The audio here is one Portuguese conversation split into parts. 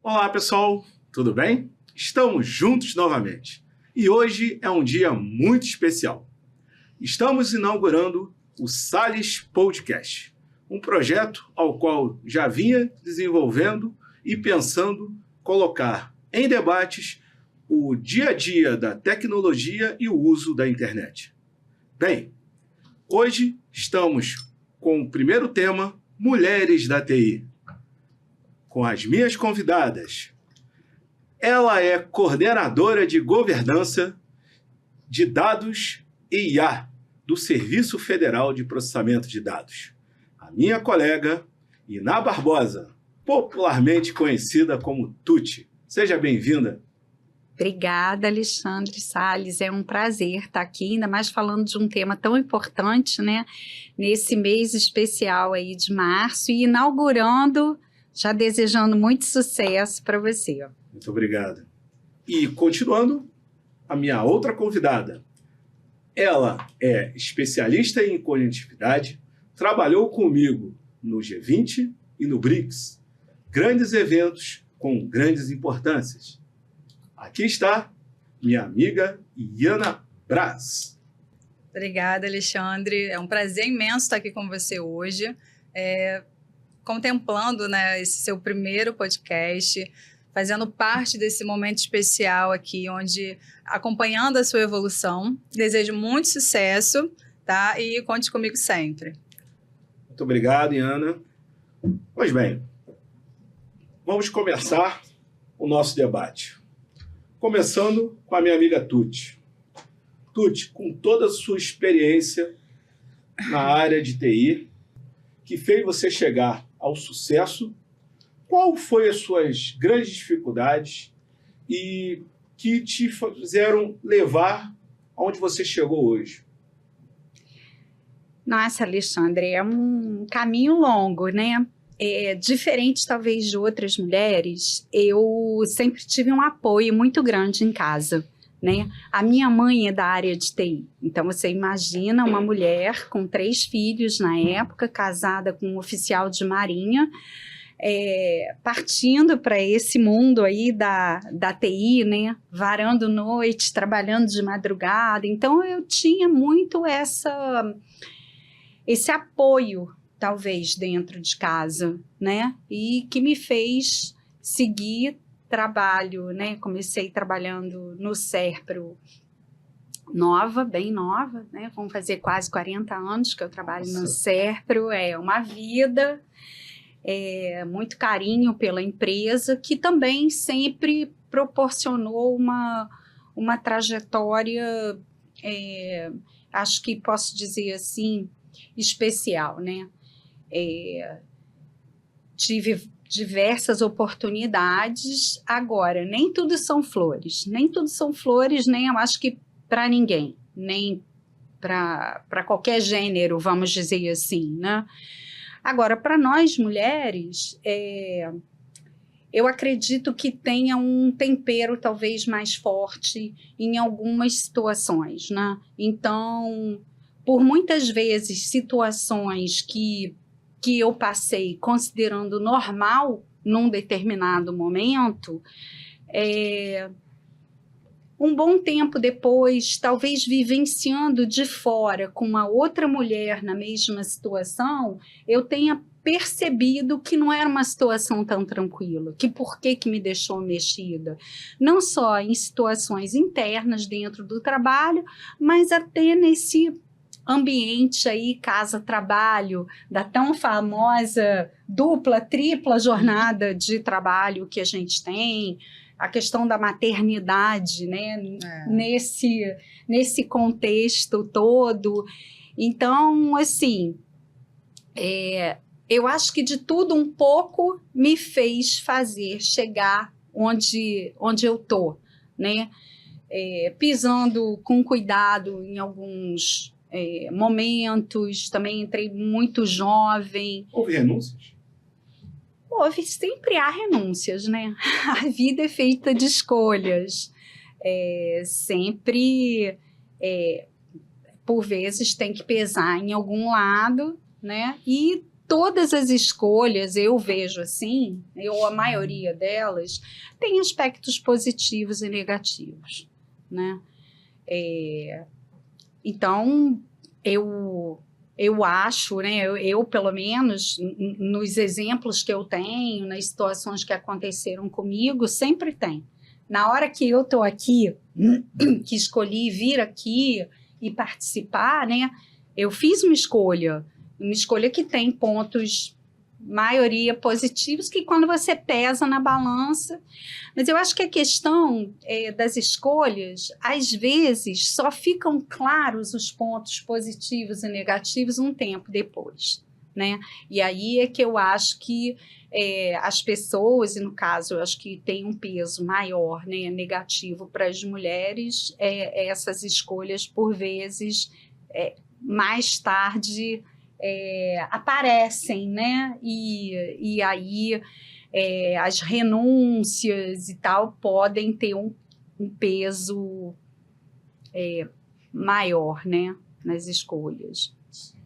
Olá, pessoal, tudo bem? Estamos juntos novamente e hoje é um dia muito especial. Estamos inaugurando o Salles Podcast, um projeto ao qual já vinha desenvolvendo e pensando colocar em debates o dia a dia da tecnologia e o uso da internet. Bem, hoje estamos com o primeiro tema, Mulheres da TI, com as minhas convidadas. Ela é coordenadora de governança de dados e IA do Serviço Federal de Processamento de Dados. A minha colega, Iná Barbosa, popularmente conhecida como Tuti. Seja bem-vinda. Obrigada, Alexandre Salles. É um prazer estar aqui, ainda mais falando de um tema tão importante, né? Nesse mês especial aí de março e inaugurando, já desejando muito sucesso para você. Muito obrigado. E continuando, a minha outra convidada. Ela é especialista em conectividade, trabalhou comigo no G20 e no BRICS. Grandes eventos com grandes importâncias. Aqui está minha amiga Iana Braz. Obrigada, Alexandre. É um prazer imenso estar aqui com você hoje, contemplando, né, esse seu primeiro podcast, fazendo parte desse momento especial aqui, onde, acompanhando a sua evolução, desejo muito sucesso, tá? E conte comigo sempre. Muito obrigado, Iana. Pois bem, vamos começar o nosso debate. Começando com a minha amiga Tuti. Tuti, com toda a sua experiência na área de TI, que fez você chegar ao sucesso, qual foi as suas grandes dificuldades e que te fizeram levar aonde você chegou hoje? Nossa, Alexandre, é um caminho longo, né? Diferente, talvez, de outras mulheres, eu sempre tive um apoio muito grande em casa, né? A minha mãe é da área de TI, então você imagina uma mulher com 3 filhos na época, casada com um oficial de marinha, partindo para esse mundo aí da TI, né? Varando noite, trabalhando de madrugada. Então eu tinha muito esse apoio, talvez, dentro de casa, né? E que me fez seguir trabalho, né? Comecei trabalhando no Serpro bem nova, né? Vão fazer quase 40 anos que eu trabalho no Serpro. É uma vida, muito carinho pela empresa, que também sempre proporcionou uma trajetória, acho que posso dizer assim, especial, né? Tive diversas oportunidades. Agora, nem tudo são flores, nem eu acho que para ninguém, nem para qualquer gênero, vamos dizer assim, né? Agora, para nós mulheres, eu acredito que tenha um tempero talvez mais forte em algumas situações, né? Então, por muitas vezes, situações que eu passei considerando normal num determinado momento, um bom tempo depois, talvez vivenciando de fora com uma outra mulher na mesma situação, eu tenha percebido que não era uma situação tão tranquila, que por que me deixou mexida, não só em situações internas dentro do trabalho, mas até nesse ambiente aí, casa-trabalho, da tão famosa dupla, tripla jornada de trabalho que a gente tem, a questão da maternidade, né? Nesse contexto todo. Então, assim, eu acho que de tudo um pouco me fez fazer chegar onde eu tô, né? Pisando com cuidado em alguns momentos, também entrei muito jovem. Houve renúncias? Sempre há renúncias, né? A vida é feita de escolhas. Sempre, por vezes, tem que pesar em algum lado, né? E todas as escolhas, eu vejo assim, ou a maioria delas, tem aspectos positivos e negativos, né? Então, eu acho, né, eu pelo menos, nos exemplos que eu tenho, nas situações que aconteceram comigo, sempre tem. Na hora que eu estou aqui, que escolhi vir aqui e participar, né, eu fiz uma escolha que tem pontos, maioria positivos, que quando você pesa na balança. Mas eu acho que a questão das escolhas, às vezes, só ficam claros os pontos positivos e negativos um tempo depois, né? E aí é que eu acho que as pessoas, e no caso, eu acho que tem um peso maior, né, negativo para as mulheres, essas escolhas, por vezes, mais tarde aparecem, né? E aí as renúncias e tal podem ter um peso maior, né, nas escolhas. Sim.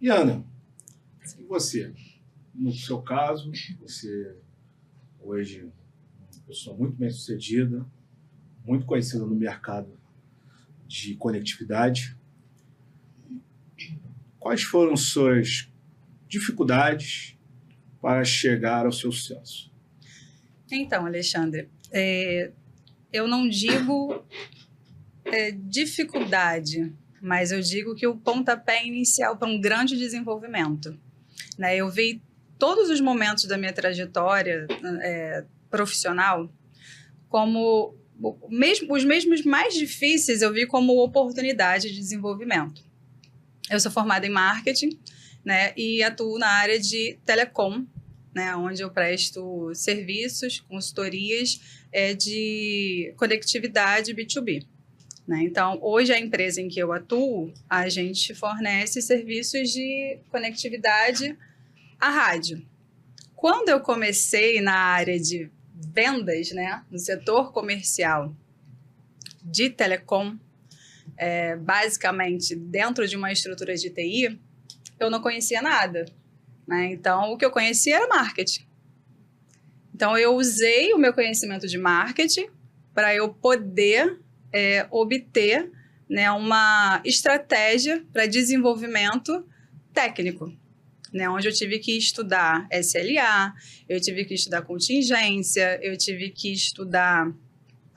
E Ana, e você? No seu caso, você hoje é uma pessoa muito bem-sucedida, muito conhecida no mercado de conectividade. Quais foram suas dificuldades para chegar ao seu sucesso? Então, Alexandre, eu não digo dificuldade, mas eu digo que o pontapé inicial para um grande desenvolvimento, né? Eu vi todos os momentos da minha trajetória profissional como os mesmos mais difíceis, eu vi como oportunidade de desenvolvimento. Eu sou formada em marketing, né, e atuo na área de telecom, né, onde eu presto serviços, consultorias de conectividade B2B. Né? Então, hoje a empresa em que eu atuo, a gente fornece serviços de conectividade à rádio. Quando eu comecei na área de vendas, né, no setor comercial de telecom, basicamente dentro de uma estrutura de TI, eu não conhecia nada, né? Então, o que eu conhecia era marketing. Então, eu usei o meu conhecimento de marketing para eu poder obter, né, uma estratégia para desenvolvimento técnico, né, onde eu tive que estudar SLA, eu tive que estudar contingência, eu tive que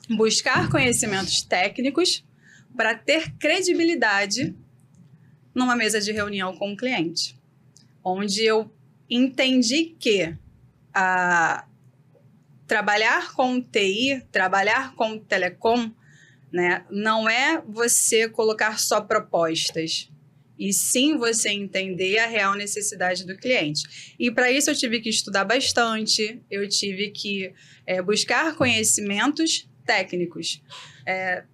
buscar conhecimentos técnicos para ter credibilidade numa mesa de reunião com o cliente, onde eu entendi que trabalhar com TI, trabalhar com telecom, né, não é você colocar só propostas, e sim você entender a real necessidade do cliente. E para isso eu tive que estudar bastante, eu tive que buscar conhecimentos técnicos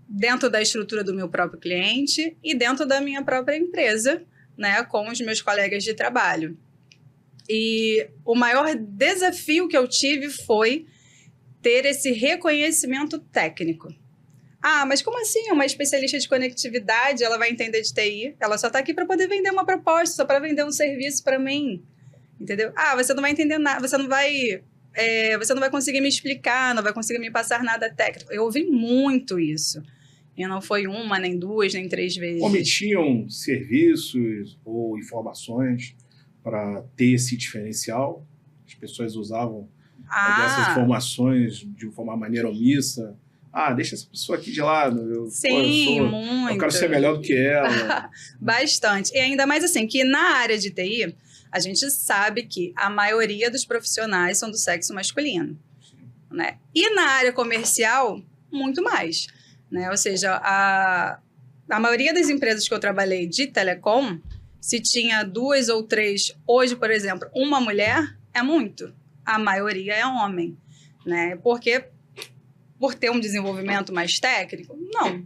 dentro da estrutura do meu próprio cliente e dentro da minha própria empresa, né, com os meus colegas de trabalho. E o maior desafio que eu tive foi ter esse reconhecimento técnico. Ah, mas como assim? Uma especialista de conectividade, ela vai entender de TI? Ela só está aqui para poder vender uma proposta, só para vender um serviço para mim. Entendeu? Ah, você não vai entender nada, você não vai conseguir me explicar, não vai conseguir me passar nada técnico. Eu ouvi muito isso. E não foi uma, nem duas, nem três vezes. Omitiam serviços ou informações para ter esse diferencial? As pessoas usavam dessas informações de uma maneira omissa? Ah, deixa essa pessoa aqui de lado. Sim, muito. Eu quero ser melhor do que ela. Bastante. E ainda mais assim, que na área de TI, a gente sabe que a maioria dos profissionais são do sexo masculino. Né? E na área comercial, muito mais. Né? Ou seja, a maioria das empresas que eu trabalhei de telecom, se tinha 2 ou 3, hoje, por exemplo, uma mulher, é muito. A maioria é homem. Né? Porque por ter um desenvolvimento mais técnico? Não.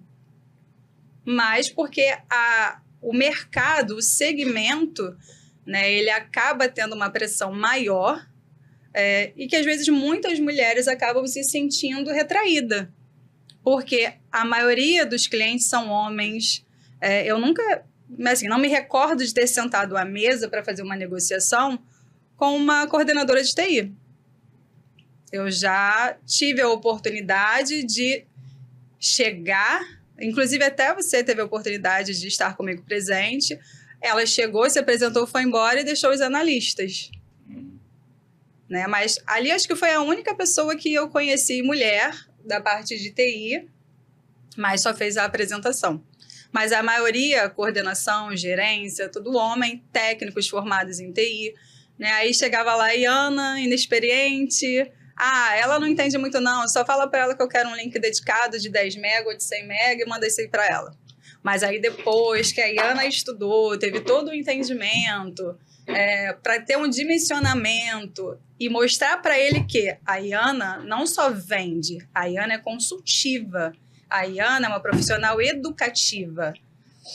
Mas porque o mercado, o segmento, né, ele acaba tendo uma pressão maior e que, às vezes, muitas mulheres acabam se sentindo retraídas. Porque a maioria dos clientes são homens. Eu nunca mas assim, não me recordo de ter sentado à mesa para fazer uma negociação com uma coordenadora de TI. Eu já tive a oportunidade de chegar, inclusive até você teve a oportunidade de estar comigo presente. Ela chegou, se apresentou, foi embora e deixou os analistas. Né? Mas ali acho que foi a única pessoa que eu conheci, mulher, da parte de TI, mas só fez a apresentação. Mas a maioria, coordenação, gerência, tudo homem, técnicos formados em TI. Né? Aí chegava lá, Iana, inexperiente. Ah, ela não entende muito não, só fala para ela que eu quero um link dedicado de 10 MB ou de 100 MB e manda isso aí para ela. Mas aí depois que a Iana estudou, teve todo o entendimento, para ter um dimensionamento e mostrar para ele que a Iana não só vende, a Iana é consultiva, a Iana é uma profissional educativa.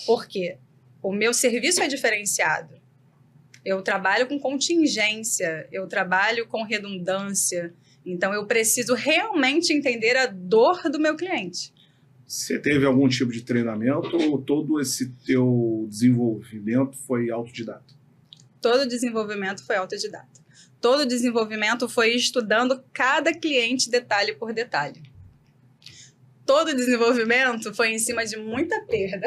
Por quê? O meu serviço é diferenciado. Eu trabalho com contingência, eu trabalho com redundância. Então, eu preciso realmente entender a dor do meu cliente. Você teve algum tipo de treinamento ou todo esse teu desenvolvimento foi autodidata? Todo desenvolvimento foi autodidata. Todo desenvolvimento foi estudando cada cliente detalhe por detalhe. Todo desenvolvimento foi em cima de muita perda.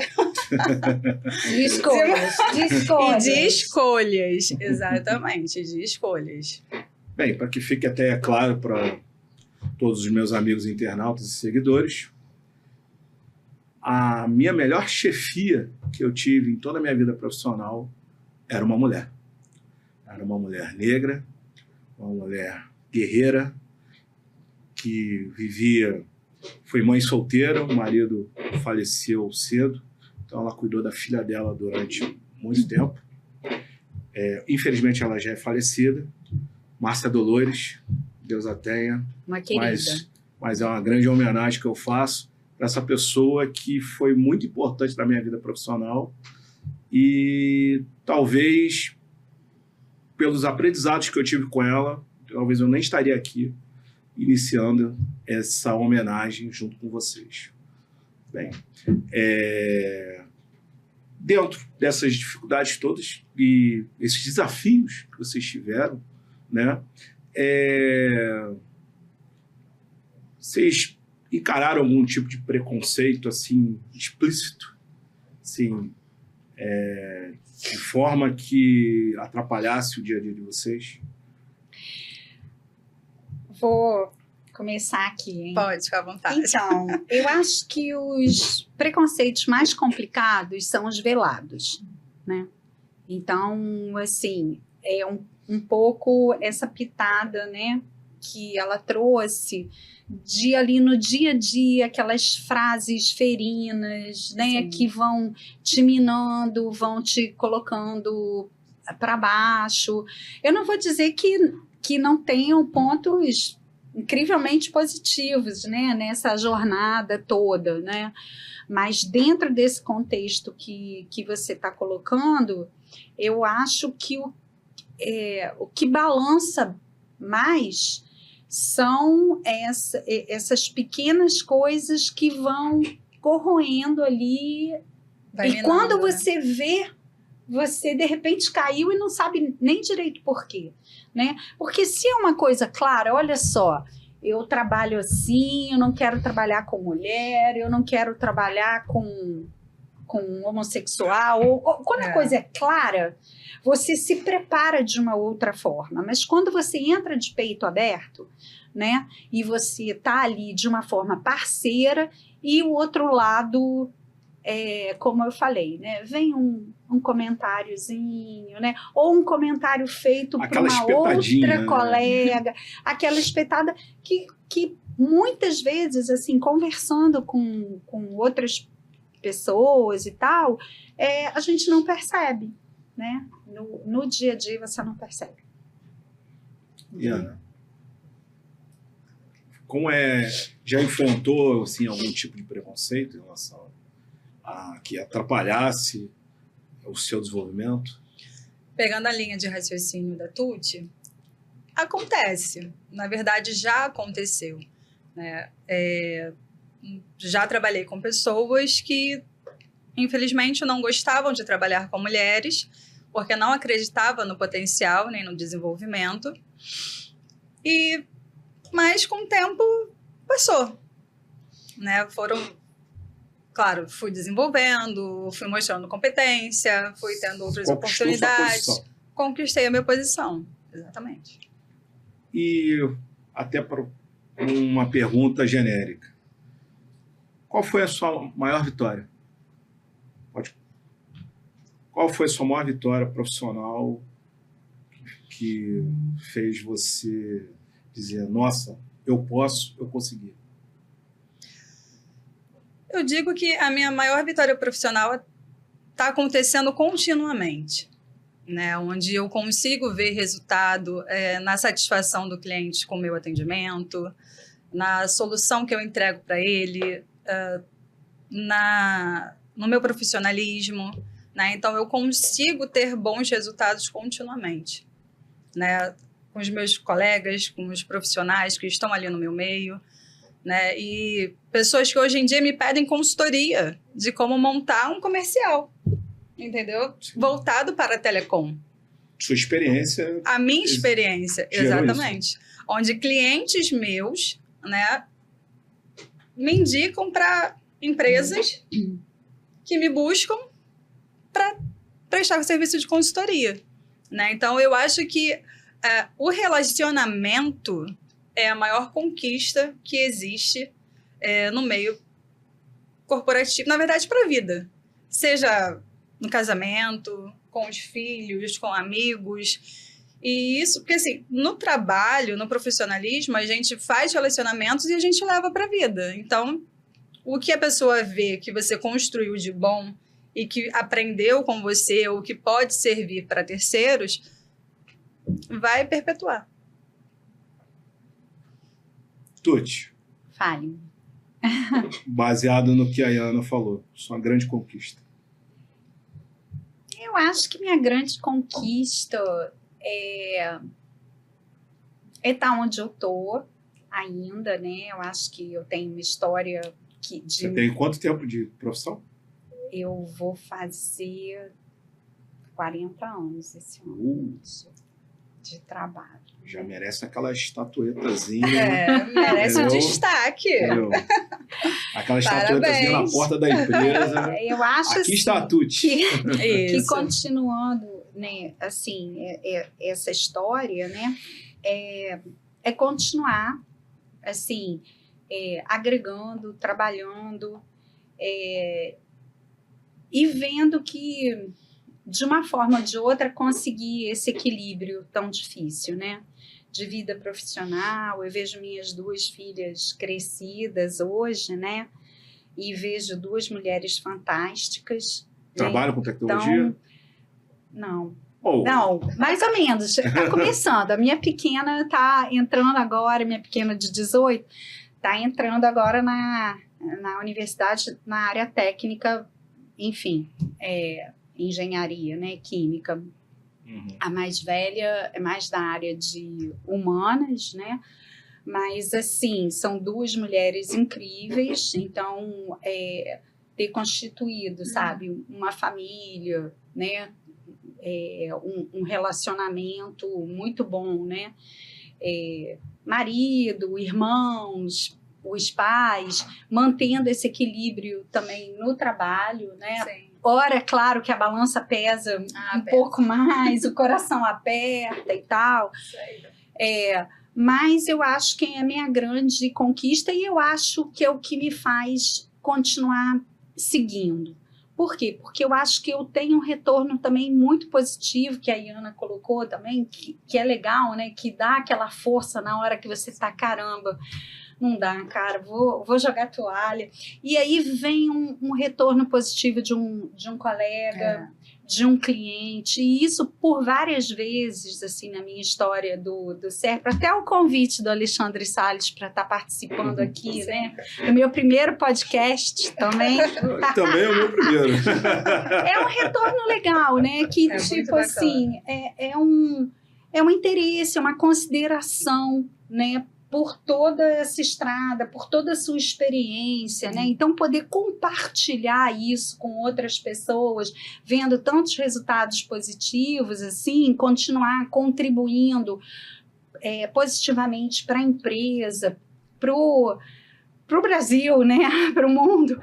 De escolhas. E de escolhas, exatamente, de escolhas. Bem, para que fique até claro para todos os meus amigos internautas e seguidores, a minha melhor chefia que eu tive em toda a minha vida profissional era uma mulher. Era uma mulher negra, uma mulher guerreira, que vivia... Foi mãe solteira, o marido faleceu cedo, então ela cuidou da filha dela durante muito tempo. Infelizmente ela já é falecida, Márcia Dolores, Deus a tenha. Uma querida. Mas é uma grande homenagem que eu faço para essa pessoa que foi muito importante na minha vida profissional e talvez pelos aprendizados que eu tive com ela, talvez eu nem estaria aqui iniciando essa homenagem junto com vocês. Bem, dentro dessas dificuldades todas e esses desafios que vocês tiveram, né, vocês encararam algum tipo de preconceito assim explícito, assim, de forma que atrapalhasse o dia a dia de vocês? Vou começar aqui, hein? Pode, ficar à vontade. Então, eu acho que os preconceitos mais complicados são os velados, né? Então, assim, é um pouco essa pitada, né, que ela trouxe de ali no dia a dia, aquelas frases ferinas, né, Sim. que vão te minando, vão te colocando para baixo. Eu não vou dizer que não tenham pontos incrivelmente positivos, né, nessa jornada toda, né? Mas dentro desse contexto que você está colocando, eu acho que o que balança mais são essas pequenas coisas que vão corroendo ali. E quando você vê, você de repente caiu e não sabe nem direito por quê, né? Porque se é uma coisa clara, olha só, eu trabalho assim, eu não quero trabalhar com mulher, eu não quero trabalhar com homossexual, ou quando a coisa é clara, você se prepara de uma outra forma, mas quando você entra de peito aberto, né, e você tá ali de uma forma parceira e o outro lado, como eu falei, né, vem um comentáriozinho, né, ou um comentário feito por uma outra colega, aquela espetada que muitas vezes, assim, conversando com outras pessoas e tal, a gente não percebe, né? No dia a dia você não percebe. Iana, já enfrentou assim, algum tipo de preconceito em relação a que atrapalhasse o seu desenvolvimento? Pegando a linha de raciocínio da Tuti, acontece. Na verdade, já aconteceu, né? Já trabalhei com pessoas que, infelizmente, não gostavam de trabalhar com mulheres, porque não acreditavam no potencial nem no desenvolvimento. Mas com o tempo passou, né? Claro, fui desenvolvendo, fui mostrando competência, fui tendo outras oportunidades. Conquistei a minha posição, exatamente. E até para uma pergunta genérica. Qual foi a sua maior vitória? Qual foi a sua maior vitória profissional que fez você dizer, nossa, eu consegui? Eu digo que a minha maior vitória profissional está acontecendo continuamente, né? Onde eu consigo ver resultado na satisfação do cliente com o meu atendimento, na solução que eu entrego para ele, no meu profissionalismo, né? Então, eu consigo ter bons resultados continuamente, né? Com os meus colegas, com os profissionais que estão ali no meu meio, né? E pessoas que hoje em dia me pedem consultoria de como montar um comercial, entendeu? Voltado para a telecom. Sua experiência. A minha experiência, exatamente. Isso. Onde clientes meus, né, me indicam para empresas que me buscam para prestar serviço de consultoria, né? Então, eu acho que o relacionamento é a maior conquista que existe no meio corporativo, na verdade, para a vida. Seja no casamento, com os filhos, com amigos. E isso, porque assim, no trabalho, no profissionalismo, a gente faz relacionamentos e a gente leva para a vida. Então, o que a pessoa vê que você construiu de bom e que aprendeu com você ou que pode servir para terceiros, vai perpetuar. Tuti. Fale. Baseado no que a Ana falou, sua grande conquista. Eu acho que minha grande conquista é estar onde eu estou ainda, né? Eu acho que eu tenho uma história que... Você tem quanto tempo de profissão? Eu vou fazer 40 anos esse ano de trabalho. Já merece aquela estatuetazinha. Merece um destaque. Entendeu? Aquela estatuetazinha na porta da empresa. Eu acho aqui assim, está a Tuti. que continuando, né, assim, essa história, né, é continuar, assim, agregando, trabalhando, e vendo que, de uma forma ou de outra, conseguir esse equilíbrio tão difícil, né? De vida profissional. Eu vejo minhas 2 filhas crescidas hoje, né? E vejo 2 mulheres fantásticas. Trabalham com tecnologia? Então, não, mais ou menos. Está começando. A minha pequena está entrando agora, minha pequena de 18, está entrando agora na universidade, na área técnica, enfim, engenharia, né, química. A mais velha é mais da área de humanas, né? Mas, assim, são 2 mulheres incríveis. Então, ter constituído, sabe, uma família, né? Um relacionamento muito bom, né? Marido, irmãos, os pais, mantendo esse equilíbrio também no trabalho, né? Sim. Ora, é claro que a balança pesa pouco mais, o coração aperta e tal. Mas eu acho que é a minha grande conquista e eu acho que é o que me faz continuar seguindo. Por quê? Porque eu acho que eu tenho um retorno também muito positivo, que a Iana colocou também, que é legal, né? Que dá aquela força na hora que você está, caramba, não dá, cara, vou jogar toalha. E aí vem um retorno positivo de um colega, de um cliente, e isso por várias vezes, assim, na minha história do Serpa, até o convite do Alexandre Salles para estar participando aqui, né? O meu primeiro podcast também. Também é o meu primeiro. É um retorno legal, né? Que, tipo assim, é um interesse, uma consideração, né? por toda essa estrada, por toda a sua experiência, né? Então, poder compartilhar isso com outras pessoas, vendo tantos resultados positivos, assim, continuar contribuindo positivamente para a empresa, para o Brasil, né? Para o mundo,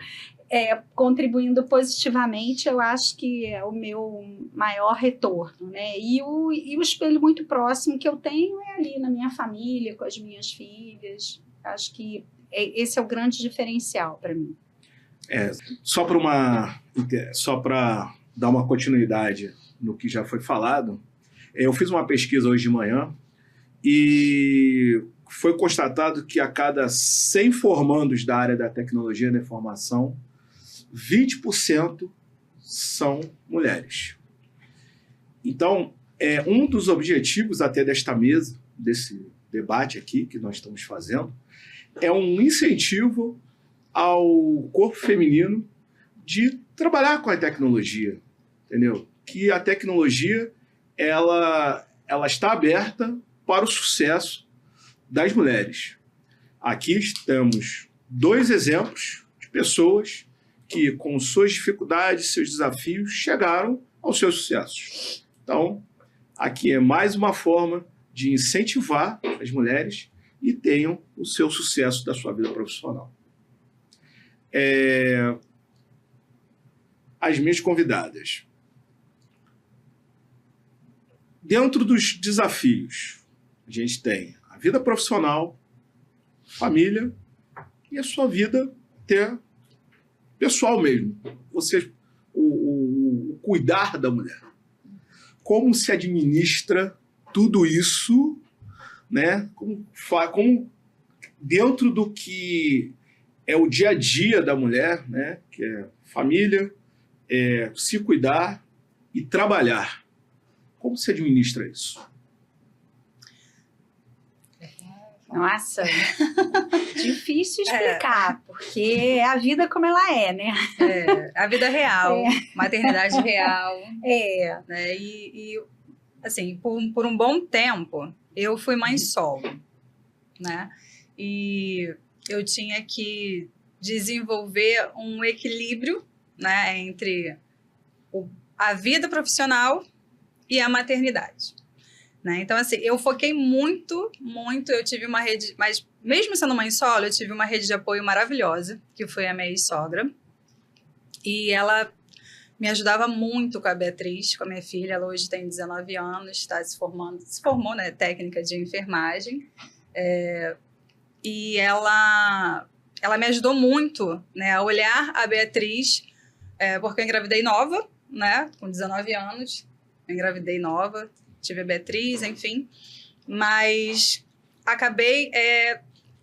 contribuindo positivamente, eu acho que é o meu maior retorno, né? E o espelho muito próximo que eu tenho é ali na minha família, com as minhas filhas. Acho que esse é o grande diferencial para mim. Só para dar uma continuidade no que já foi falado, eu fiz uma pesquisa hoje de manhã e foi constatado que a cada 100 formandos da área da tecnologia da informação, 20% são mulheres. Então, um dos objetivos até desta mesa, desse debate aqui que nós estamos fazendo, é um incentivo ao corpo feminino de trabalhar com a tecnologia, entendeu? Que a tecnologia ela está aberta para o sucesso das mulheres. Aqui temos 2 exemplos de pessoas que, com suas dificuldades, seus desafios, chegaram aos seus sucessos. Então, aqui é mais uma forma de incentivar as mulheres e tenham o seu sucesso da sua vida profissional. As minhas convidadas. Dentro dos desafios, a gente tem a vida profissional, família e a sua vida até pessoal mesmo. Ou seja, o cuidar da mulher. Como se administra tudo isso, né? Como dentro do que é o dia a dia da mulher, né? Que é família, se cuidar e trabalhar. Como se administra isso? Nossa, difícil explicar, porque é a vida como ela é, né? A vida real, maternidade real. Né? E assim, por um bom tempo, eu fui mãe solo, né? E eu tinha que desenvolver um equilíbrio, né, entre a vida profissional e a maternidade. Né? Então, assim, eu foquei muito, eu tive uma rede, mas mesmo sendo mãe solo, eu tive uma rede de apoio maravilhosa, que foi a minha ex-sogra, e ela me ajudava muito com a Beatriz, com a minha filha. Ela hoje tem 19 anos, se formou, né, técnica de enfermagem, e ela me ajudou muito, né, a olhar a Beatriz, porque eu engravidei nova, né, com 19 anos, eu engravidei nova, tive a Beatriz, enfim, mas acabei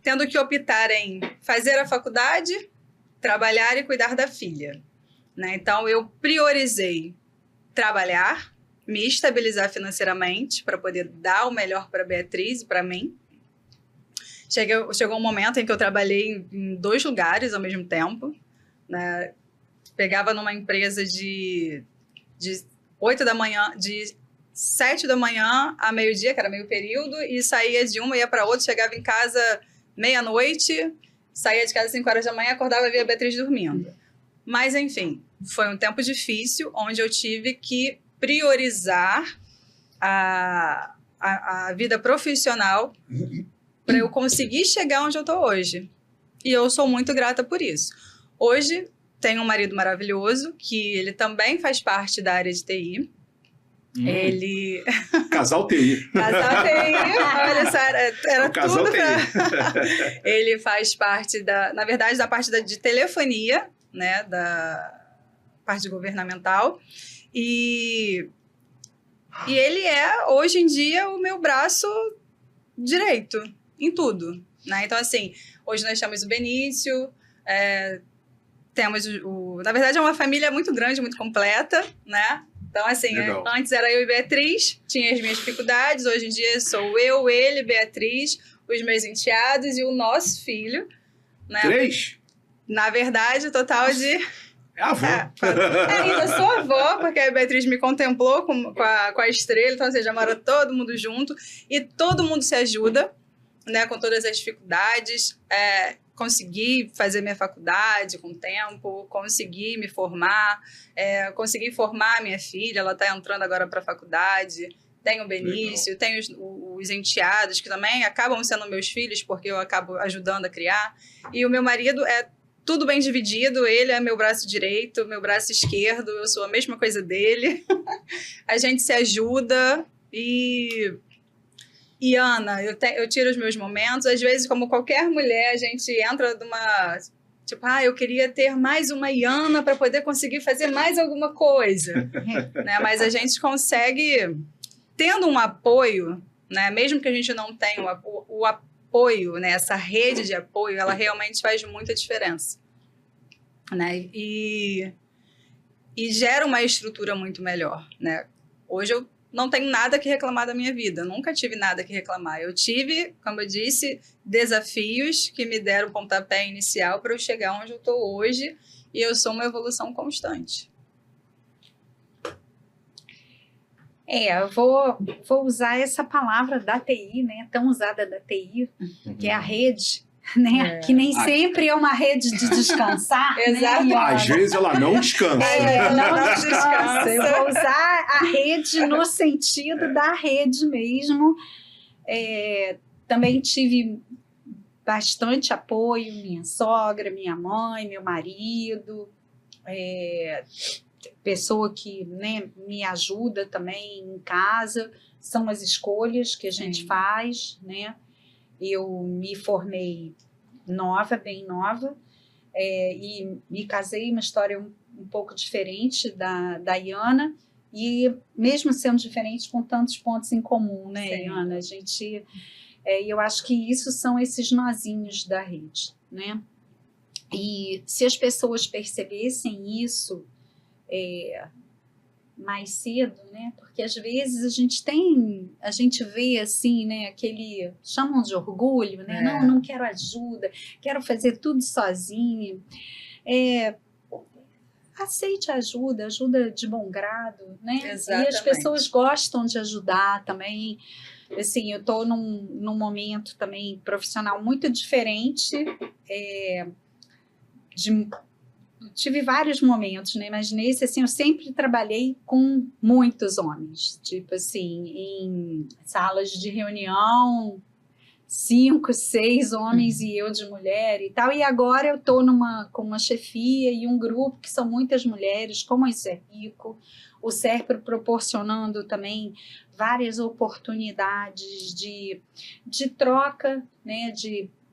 tendo que optar em fazer a faculdade, trabalhar e cuidar da filha. Né? Então, eu priorizei trabalhar, me estabilizar financeiramente para poder dar o melhor para a Beatriz e para mim. Chegou um momento em que eu trabalhei em 2 lugares ao mesmo tempo. Né? Pegava numa empresa de 8 da manhã, de 7 da manhã a meio-dia, que era meio período, e saía de uma, ia para outra, chegava em casa meia-noite, saía de casa às 5 horas da manhã, acordava e via a Beatriz dormindo. Mas, enfim, foi um tempo difícil, onde eu tive que priorizar a vida profissional para eu conseguir chegar onde eu estou hoje. E eu sou muito grata por isso. Hoje, tenho um marido maravilhoso, que ele também faz parte da área de TI. Ele... Casal TI. Casal TI. Olha só, era tudo pra... Ele faz parte na verdade, da parte de telefonia, né, da parte governamental. E ele hoje em dia, o meu braço direito em tudo. Né? Então, assim, hoje nós temos o Benício, temos na verdade, é uma família muito grande, muito completa, né? Então, assim, antes era eu e Beatriz, tinha as minhas dificuldades, hoje em dia sou eu, ele, Beatriz, os meus enteados e o nosso filho. Né? 3? Na verdade, o total de... É avó. Ainda sou avó, porque a Beatriz me contemplou com a estrela, então, ou seja, mora todo mundo junto e todo mundo se ajuda. né, com todas as dificuldades, consegui fazer minha faculdade com tempo, consegui me formar, consegui formar minha filha, ela está entrando agora para a faculdade. Tenho o Benício, tenho os enteados, que também acabam sendo meus filhos, porque eu acabo ajudando a criar. E o meu marido é tudo bem dividido, ele é meu braço direito, meu braço esquerdo, eu sou a mesma coisa dele. A gente se ajuda e Ana, eu tiro os meus momentos. Às vezes, como qualquer mulher, a gente entra numa... Tipo, eu queria ter mais uma Iana para poder conseguir fazer mais alguma coisa. Né? Mas a gente consegue... Tendo um apoio, né, mesmo que a gente não tenha o apoio, né, essa rede de apoio, ela realmente faz muita diferença. Né? E gera uma estrutura muito melhor. Né? Hoje eu não tenho nada que reclamar da minha vida, nunca tive nada que reclamar. Eu tive, como eu disse, desafios que me deram o pontapé inicial para eu chegar onde eu estou hoje, e eu sou uma evolução constante. Eu vou usar essa palavra da TI, né, tão usada da TI, que é a rede, né, que nem sempre é uma rede de descansar. Exato. Né, Às vezes ela não descansa. Não descansa. Eu vou usar a rede no sentido da rede mesmo. Também tive bastante apoio, minha sogra, minha mãe, meu marido, pessoa que, né, me ajuda também em casa. São as escolhas que a gente faz, né? Eu me formei bem nova, e me casei, uma história um pouco diferente da Iana, e mesmo sendo diferente, com tantos pontos em comum, né, sim, Iana? A gente, eu acho que isso são esses nozinhos da rede, né? E se as pessoas percebessem isso mais cedo, né? Porque às vezes a gente vê assim, né? Aquele, chamam de orgulho, né? Não quero ajuda, quero fazer tudo sozinha. Aceite ajuda de bom grado, né? Exatamente. E as pessoas gostam de ajudar também. Assim, eu estou num momento também profissional muito diferente, tive vários momentos, né? Mas nesse, assim, eu sempre trabalhei com muitos homens. Tipo assim, em salas de reunião, 5, 6 homens e eu de mulher e tal. E agora eu estou com uma chefia e um grupo que são muitas mulheres, como isso é rico. O SERPRO proporcionando também várias oportunidades de troca, né?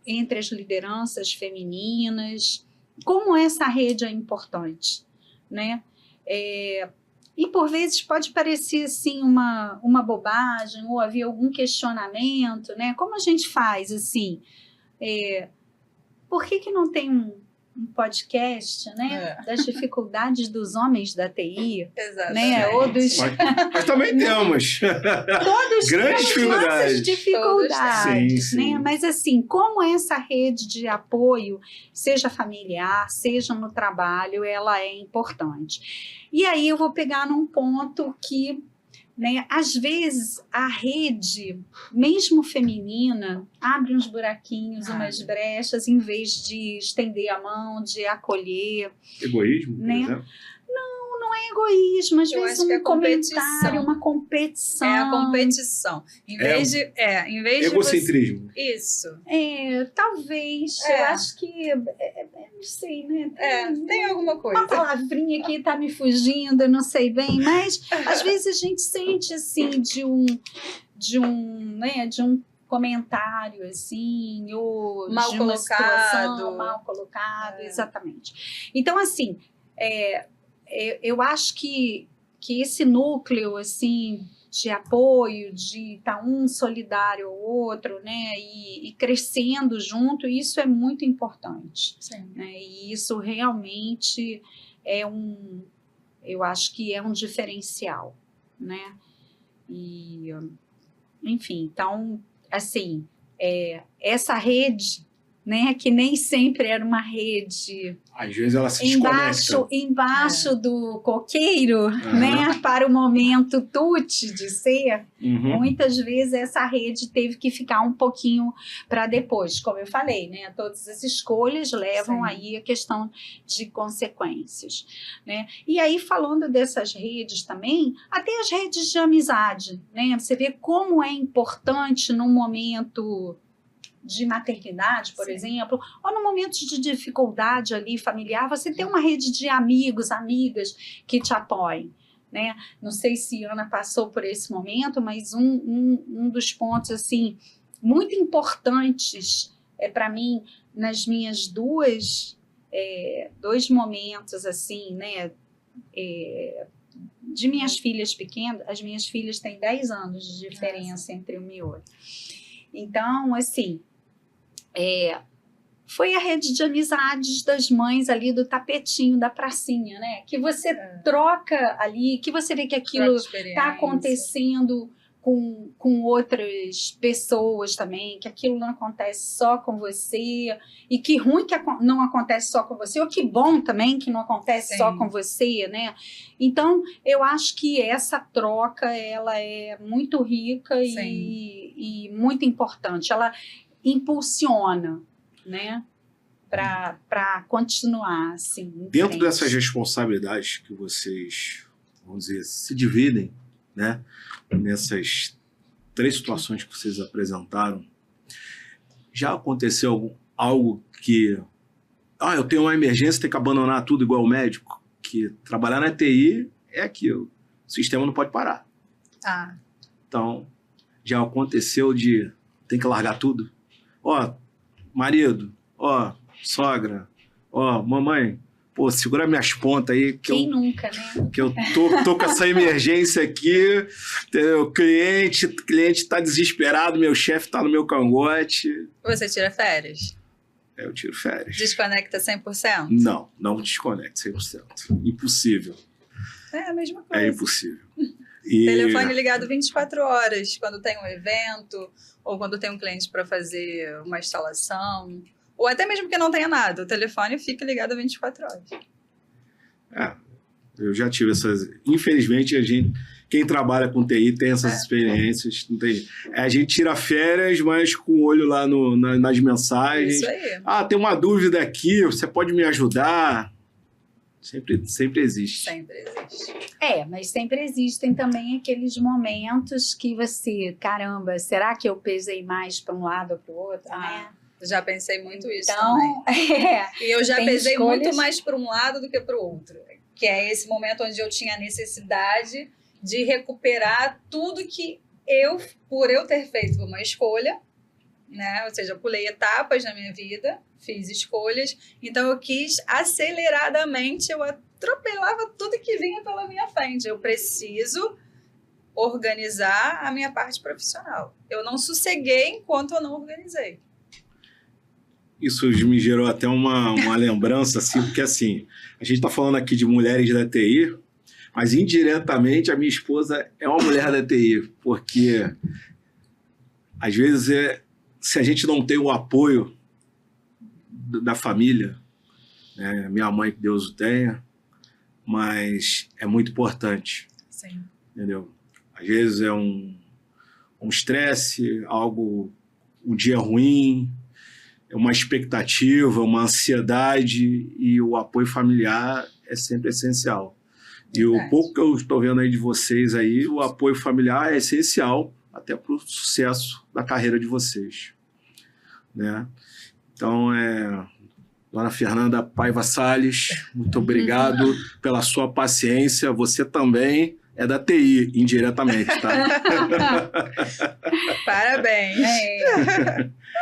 Entre as lideranças femininas. Como essa rede é importante, né? E por vezes pode parecer assim uma bobagem ou haver algum questionamento, né? Como a gente faz assim? Por que não tem um podcast, né? Das dificuldades dos homens da TI, né? Ou dos... mas também temos todos grandes dificuldades, sim. Né? Mas assim, como essa rede de apoio, seja familiar, seja no trabalho, ela é importante. E aí eu vou pegar num ponto que, né, às vezes a rede, mesmo feminina, abre uns buraquinhos, umas brechas, em vez de estender a mão, de acolher. Egoísmo, né? por exemplo? Não é egoísmo, às vezes um comentário, uma competição. É a competição. Em vez de egocentrismo. Você... Isso. Talvez. Eu acho que... não sei, né? Tem alguma coisa. Uma palavrinha que está me fugindo, eu não sei bem, mas às vezes a gente sente assim de um comentário assim, ou mal de uma colocado. situação mal colocado, exatamente. Então, assim, eu acho que esse núcleo assim de apoio, de estar um solidário ao outro, né, e crescendo junto, isso é muito importante. Sim. Né, e isso realmente eu acho que é um diferencial, né? E, enfim, então, assim, essa rede, né? Que nem sempre era uma rede Às vezes ela se desconecta. embaixo do coqueiro, né? Para o momento tutti de ser. Muitas vezes essa rede teve que ficar um pouquinho para depois, como eu falei, né? Todas as escolhas levam aí a questão de consequências, né? E aí, falando dessas redes também, até as redes de amizade, né? Você vê como é importante num momento de maternidade, por exemplo, ou no momento de dificuldade ali familiar, você ter uma rede de amigos, amigas que te apoiem, né? Não sei se Ana passou por esse momento, mas um dos pontos, assim, muito importantes para mim, nas minhas dois momentos, assim, né? De minhas filhas pequenas, as minhas filhas têm 10 anos de diferença entre uma e outra. Então, assim, foi a rede de amizades das mães ali do tapetinho, da pracinha, né? Que você troca ali, que você vê que aquilo está acontecendo com outras pessoas também, que aquilo não acontece só com você, e que ruim que não acontece só com você, ou que bom também que não acontece só com você, né? Então, eu acho que essa troca, ela é muito rica e muito importante. Ela impulsiona, né? Para continuar, assim. Dentro dessas responsabilidades que vocês, vamos dizer, se dividem, né? Nessas 3 situações que vocês apresentaram, já aconteceu algo que... eu tenho uma emergência, tenho que abandonar tudo igual o médico? Que trabalhar na TI é aquilo. O sistema não pode parar. Então, já aconteceu de tem que largar tudo? Marido, sogra, mamãe, pô, segura minhas pontas aí. Quem nunca, né? Que eu tô com essa emergência aqui, o cliente tá desesperado, meu chefe tá no meu cangote. Você tira férias? Eu tiro férias. Desconecta 100%? Não desconecta 100%. Impossível. É a mesma coisa. É impossível. Telefone ligado 24 horas, quando tem um evento, ou quando tem um cliente para fazer uma instalação, ou até mesmo que não tenha nada, o telefone fica ligado 24 horas. Eu já tive essas... Infelizmente, quem trabalha com TI tem essas experiências. Não tem, a gente tira férias, mas com o olho lá nas mensagens. Isso aí. Tem uma dúvida aqui, você pode me ajudar? Sempre existe. Sempre existe. Mas sempre existem também aqueles momentos que você, caramba, será que eu pesei mais para um lado ou para o outro, né? Já pensei muito isso também. E eu já pesei escolhas... muito mais para um lado do que para o outro. Que é esse momento onde eu tinha a necessidade de recuperar tudo que por eu ter feito uma escolha, né? Ou seja, eu pulei etapas na minha vida, fiz escolhas, então eu quis aceleradamente, eu atropelava tudo que vinha pela minha frente. Eu preciso organizar a minha parte profissional. Eu não sosseguei enquanto eu não organizei. Isso me gerou até uma lembrança, assim, porque assim, a gente está falando aqui de mulheres da TI, mas indiretamente a minha esposa é uma mulher da TI, porque às vezes se a gente não tem o apoio da família, né, minha mãe, que Deus o tenha, mas é muito importante. Sim. Entendeu? Às vezes é um estresse, um dia ruim, uma expectativa, uma ansiedade, e o apoio familiar é sempre essencial. E o pouco que eu estou vendo aí de vocês aí, o apoio familiar é essencial até para o sucesso da carreira de vocês, né? Então, Dona Fernanda Paiva Salles, muito obrigado pela sua paciência. Você também é da TI, indiretamente, tá? Parabéns.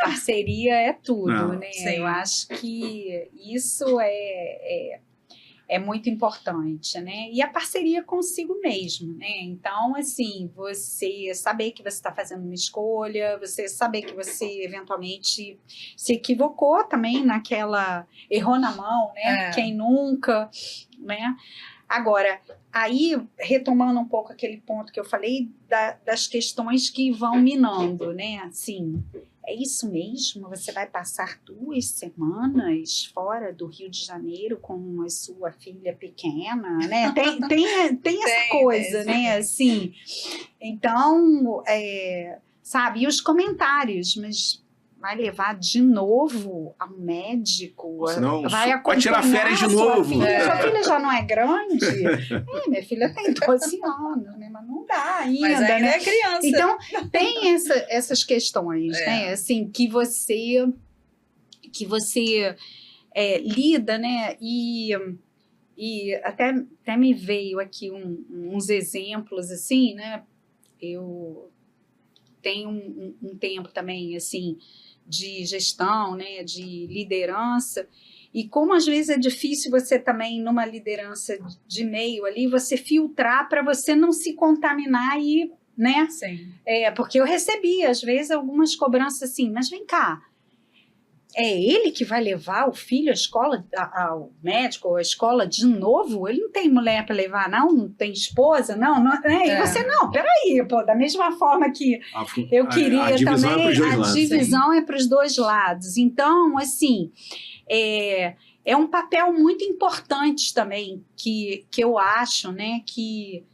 Parceria é tudo, né? Sim. Eu acho que isso é muito importante, né? E a parceria consigo mesmo, né? Então, assim, você saber que você está fazendo uma escolha, você saber que você eventualmente se equivocou também errou na mão, né? Quem nunca, né? Agora, aí, retomando um pouco aquele ponto que eu falei das questões que vão minando, né? Assim, é isso mesmo? Você vai passar 2 semanas fora do Rio de Janeiro com a sua filha pequena, né? Tem essa coisa, né? Assim, então, sabe? E os comentários, mas vai levar de novo ao médico? Senão, vai tirar férias de novo. Sua filha já não é grande? Minha filha tem 12 anos, né? Mas não dá ainda, Mas ainda né? é criança. Então, tem essas questões, né? Assim, que você lida, né? E até me veio aqui uns exemplos, assim, né? Eu tenho um tempo também, assim, de gestão, né? De liderança. E como às vezes é difícil você também, numa liderança de meio ali, você filtrar para você não se contaminar e, né? Sim. Porque eu recebi, às vezes, algumas cobranças assim, mas vem cá, é ele que vai levar o filho à escola, ao médico, ou à escola de novo? Ele não tem mulher para levar, não tem esposa, não, né? E você, não, peraí, pô, da mesma forma que eu queria a divisão também, a divisão é para os dois lados. Então, assim, é um papel muito importante também que eu acho, né, que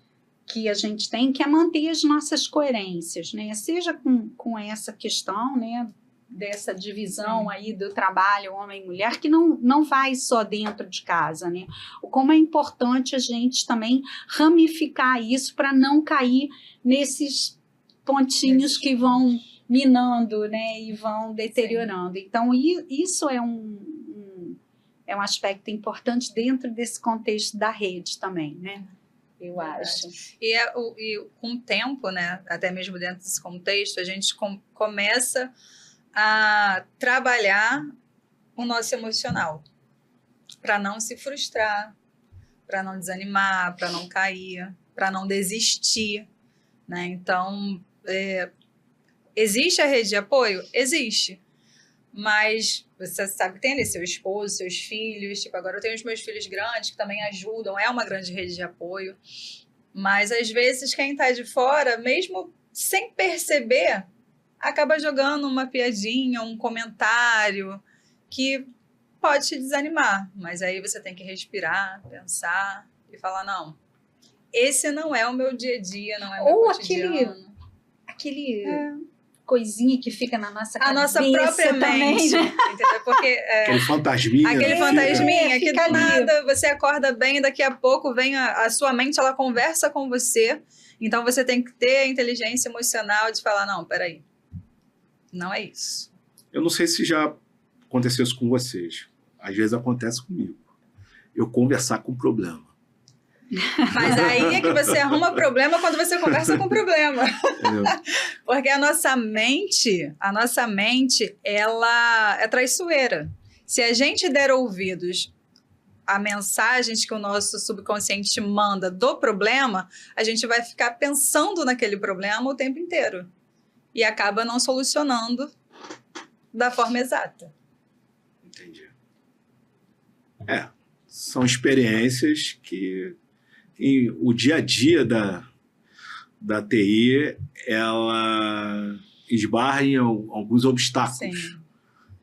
a gente tem, que é manter as nossas coerências, né? Seja com essa questão, né, dessa divisão aí do trabalho homem e mulher, que não vai só dentro de casa, né? Como é importante a gente também ramificar isso para não cair nesses pontinhos que vão minando, né, e vão deteriorando. Sim. Então, isso é um aspecto importante dentro desse contexto da rede também, né? Eu acho. E com o tempo, né, até mesmo dentro desse contexto, a gente começa a trabalhar o nosso emocional para não se frustrar, para não desanimar, para não cair, para não desistir, né? Então, existe a rede de apoio? Existe. Mas você sabe que tem ali seu esposo, seus filhos. Tipo, agora eu tenho os meus filhos grandes que também ajudam. É uma grande rede de apoio. Mas, às vezes, quem está de fora, mesmo sem perceber, acaba jogando uma piadinha, um comentário que pode te desanimar. Mas aí você tem que respirar, pensar e falar, não, esse não é o meu dia a dia, não é o meu cotidiano. Aquele coisinha que fica na nossa cabeça. A nossa própria mente, né? Entendeu? Porque, aquele fantasminha. Aquele fantasminha que do nada ali. Você acorda bem, daqui a pouco vem a sua mente, ela conversa com você. Então você tem que ter a inteligência emocional de falar, não, peraí, não é isso. Eu não sei se já aconteceu isso com vocês. Às vezes acontece comigo. Eu conversar com o problema. Mas aí é que você arruma problema quando você conversa com o problema. Porque a nossa mente, ela é traiçoeira. Se a gente der ouvidos a mensagens que o nosso subconsciente manda do problema, a gente vai ficar pensando naquele problema o tempo inteiro. E acaba não solucionando da forma exata. Entendi. São experiências que o dia a dia da TI, ela esbarra em alguns obstáculos. Sim.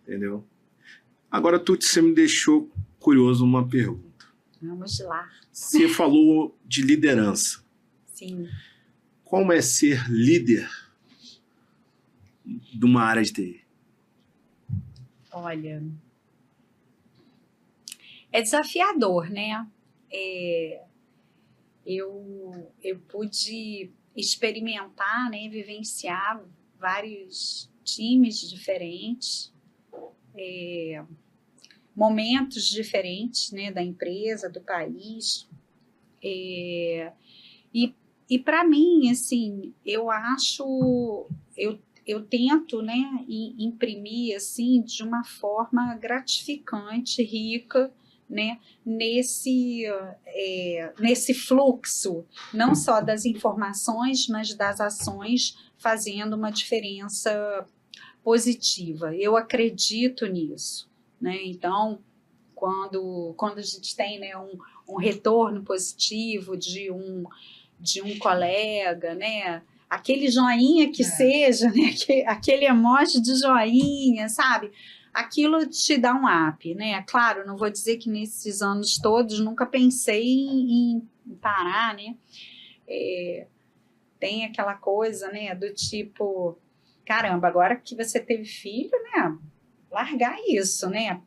Entendeu? Agora, você me deixou curioso uma pergunta. Vamos lá. Você falou de liderança. Sim. Como é ser líder de uma área de TI? Olha, é desafiador, né? Eu pude experimentar, né, vivenciar vários times diferentes, momentos diferentes, né, da empresa, do país. E para mim, assim, eu acho, eu tento, né, imprimir assim de uma forma gratificante, rica, né, nesse fluxo, não só das informações, mas das ações, fazendo uma diferença positiva. Eu acredito nisso, né? Então, quando a gente tem, né, um retorno positivo de um colega, né, aquele joinha que seja, né? Aquele emoji de joinha, sabe? Aquilo te dá um up, né? Claro, não vou dizer que nesses anos todos nunca pensei em parar, né? Tem aquela coisa, né, do tipo, caramba, agora que você teve filho, né, largar isso, né,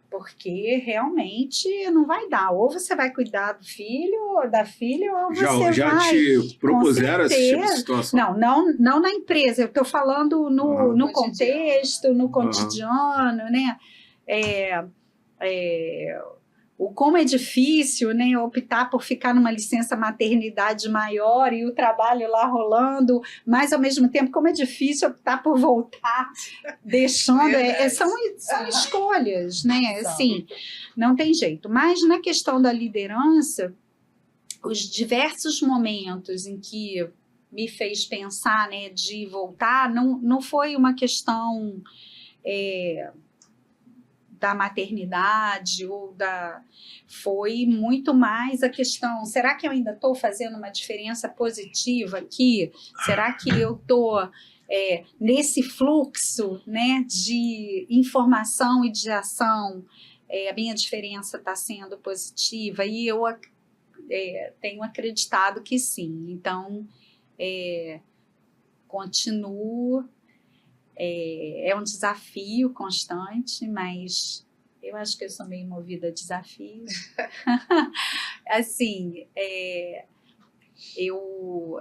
porque realmente não vai dar, ou você vai cuidar do filho ou da filha, ou você já vai... te propuseram esse tipo de situação? Não na empresa, eu estou falando no contexto, no cotidiano, né, o como é difícil, né, optar por ficar numa licença maternidade maior e o trabalho lá rolando, mas ao mesmo tempo como é difícil optar por voltar, deixando, são escolhas, né, assim, não tem jeito. Mas na questão da liderança, os diversos momentos em que me fez pensar, né, de voltar, não foi uma questão... da maternidade foi muito mais a questão, será que eu ainda estou fazendo uma diferença positiva aqui? Será que eu estou nesse fluxo, né, de informação e de ação, a minha diferença está sendo positiva? E eu tenho acreditado que sim, então continuo. É um desafio constante, mas eu acho que eu sou meio movida a desafios. Assim, eu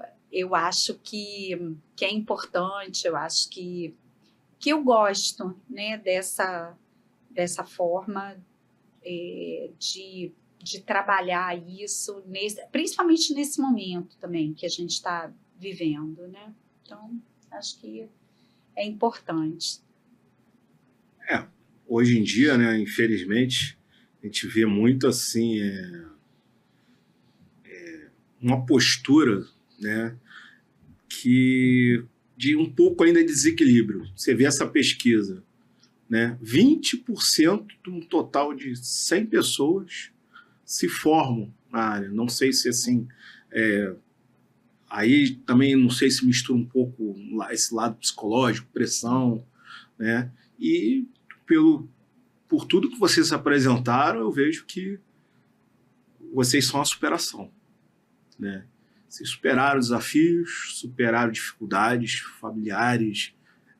acho que é importante, eu acho que eu gosto, né, dessa forma de trabalhar isso, principalmente nesse momento também que a gente está vivendo, né? Então, acho que é importante. Hoje em dia, né, infelizmente, a gente vê muito assim, uma postura, né, de um pouco ainda de desequilíbrio. Você vê essa pesquisa, né, 20% de um total de 100 pessoas se formam na área. Não sei se assim... Aí também não sei se mistura um pouco esse lado psicológico, pressão, né? E por tudo que vocês apresentaram, eu vejo que vocês são a superação, né? Vocês superaram desafios, superaram dificuldades familiares,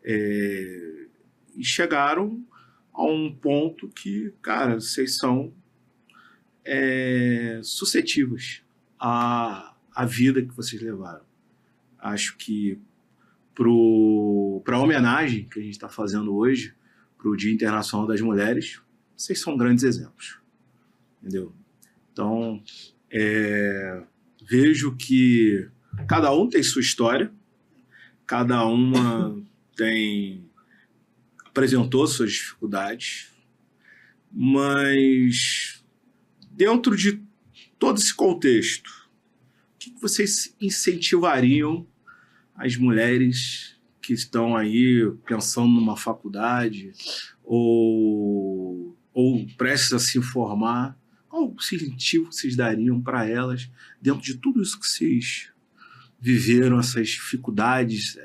e chegaram a um ponto que, cara, vocês são suscetíveis a vida que vocês levaram. Acho que para a homenagem que a gente está fazendo hoje, para o Dia Internacional das Mulheres, vocês são grandes exemplos. Entendeu? Então, vejo que cada um tem sua história, cada uma apresentou suas dificuldades, mas dentro de todo esse contexto, o que vocês incentivariam as mulheres que estão aí pensando numa faculdade ou prestes a se formar? Qual incentivo vocês dariam para elas dentro de tudo isso que vocês viveram, essas dificuldades,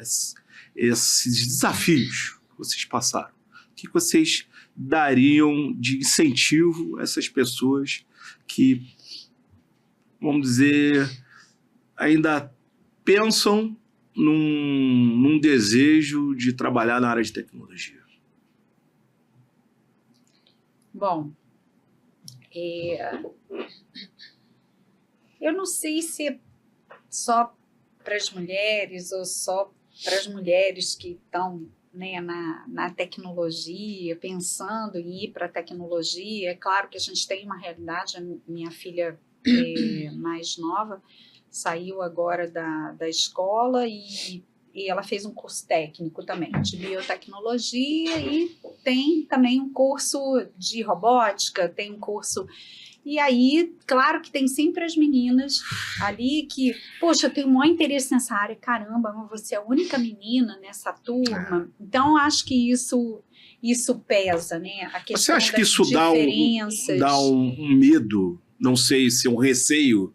esses desafios que vocês passaram? O que vocês dariam de incentivo a essas pessoas que, vamos dizer, ainda pensam num desejo de trabalhar na área de tecnologia? Bom, eu não sei se é só para as mulheres ou só para as mulheres que estão, né, na tecnologia, pensando em ir para a tecnologia. É claro que a gente tem uma realidade, a minha filha mais nova saiu agora da escola e ela fez um curso técnico também, de biotecnologia, e tem também um curso de robótica, tem um curso... E aí, claro que tem sempre as meninas ali que, poxa, eu tenho um maior interesse nessa área, caramba, mas você é a única menina nessa turma. Então, acho que isso pesa, né? A questão você acha que isso diferenças. dá um medo, não sei se é um receio?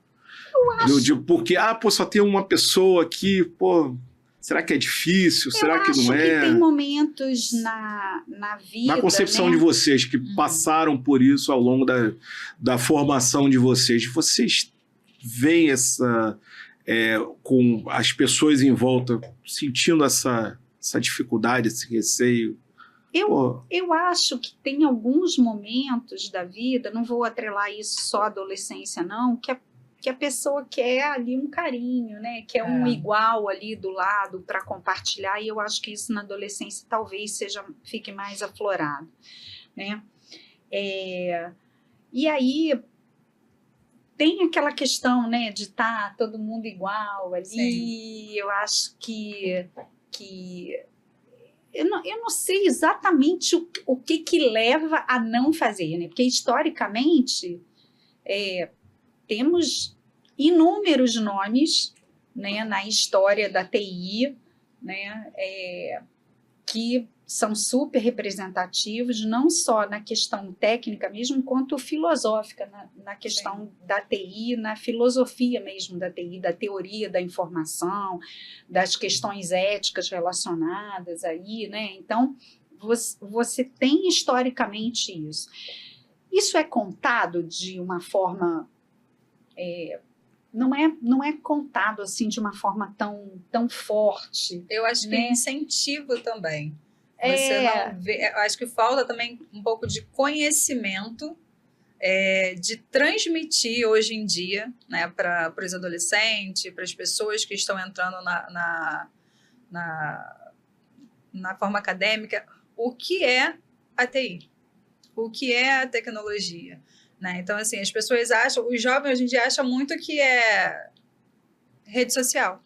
Eu acho. Porque, só tem uma pessoa aqui, Será que é difícil? Será que não Eu acho é? que tem momentos na vida, Na concepção né? de vocês, que passaram por isso ao longo da formação de vocês veem com as pessoas em volta sentindo essa dificuldade, esse receio? Eu acho que tem alguns momentos da vida, não vou atrelar isso só à adolescência, não, que a pessoa quer ali um carinho, né? Quer um igual ali do lado para compartilhar, e eu acho que isso na adolescência talvez fique mais aflorado, né? E aí tem aquela questão, né, de estar todo mundo igual ali. Sim. Eu acho que eu não sei exatamente o que leva a não fazer, né? Porque historicamente temos inúmeros nomes, né, na história da TI, né, que são super representativos, não só na questão técnica mesmo, quanto filosófica, na questão da TI, na filosofia mesmo da TI, da teoria da informação, das questões éticas relacionadas aí, né? Então, você tem historicamente isso. Isso é contado de uma forma... não é contado assim de uma forma tão forte. Eu acho que né? é incentivo também. Você não vê, eu acho que falta também um pouco de conhecimento, de transmitir hoje em dia, né, para os adolescentes, para as pessoas que estão entrando na forma acadêmica, o que é a TI, o que é a tecnologia. Né? Então, assim, as pessoas acham, os jovens hoje em dia acham muito que é rede social.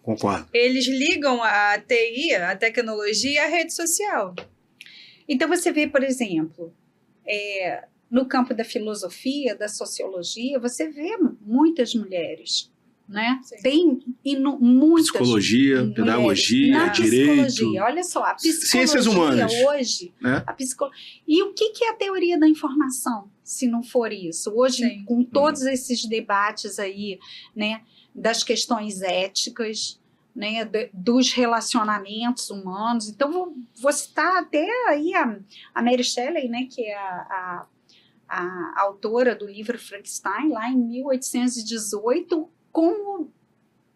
Concordo. Eles ligam a TI, a tecnologia, à rede social. Então, você vê, por exemplo, no campo da filosofia, da sociologia, você vê muitas mulheres, né? Sim. Tem muitas psicologia, mulheres pedagogia, na direito, psicologia. Olha só, a psicologia ciências humanas, hoje, né? E o que é a teoria da informação, se não for isso? Hoje, Sim. com todos esses debates aí, né, das questões éticas, né, dos relacionamentos humanos. Então, vou citar até aí a Mary Shelley, né, que é a autora do livro Frankenstein, lá em 1818, como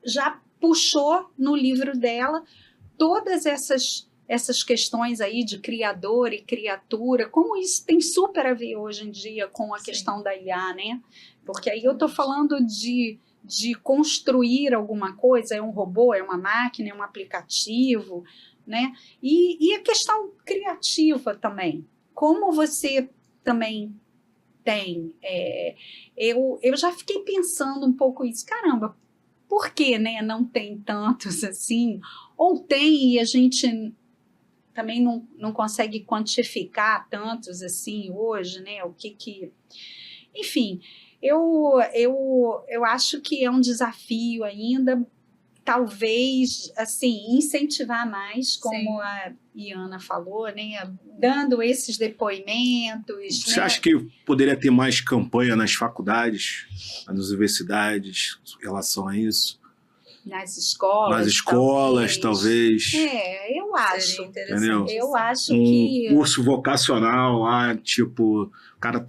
já puxou no livro dela todas essas questões aí de criador e criatura, como isso tem super a ver hoje em dia com a questão da IA, né? Porque aí eu estou falando de construir alguma coisa, é um robô, é uma máquina, é um aplicativo, né? E a questão criativa também. Como você também tem... eu já fiquei pensando um pouco isso. Caramba, por que, né, não tem tantos assim? Ou tem e a gente também não consegue quantificar tantos assim hoje, né? O que... Enfim... Eu acho que é um desafio ainda, talvez, assim, incentivar mais, como a Iana falou, né, dando esses depoimentos. Você acha que poderia ter mais campanha nas faculdades, nas universidades, em relação a isso? Nas escolas. Nas escolas, talvez. Eu acho. Seria interessante. Eu acho que... curso vocacional lá, tipo,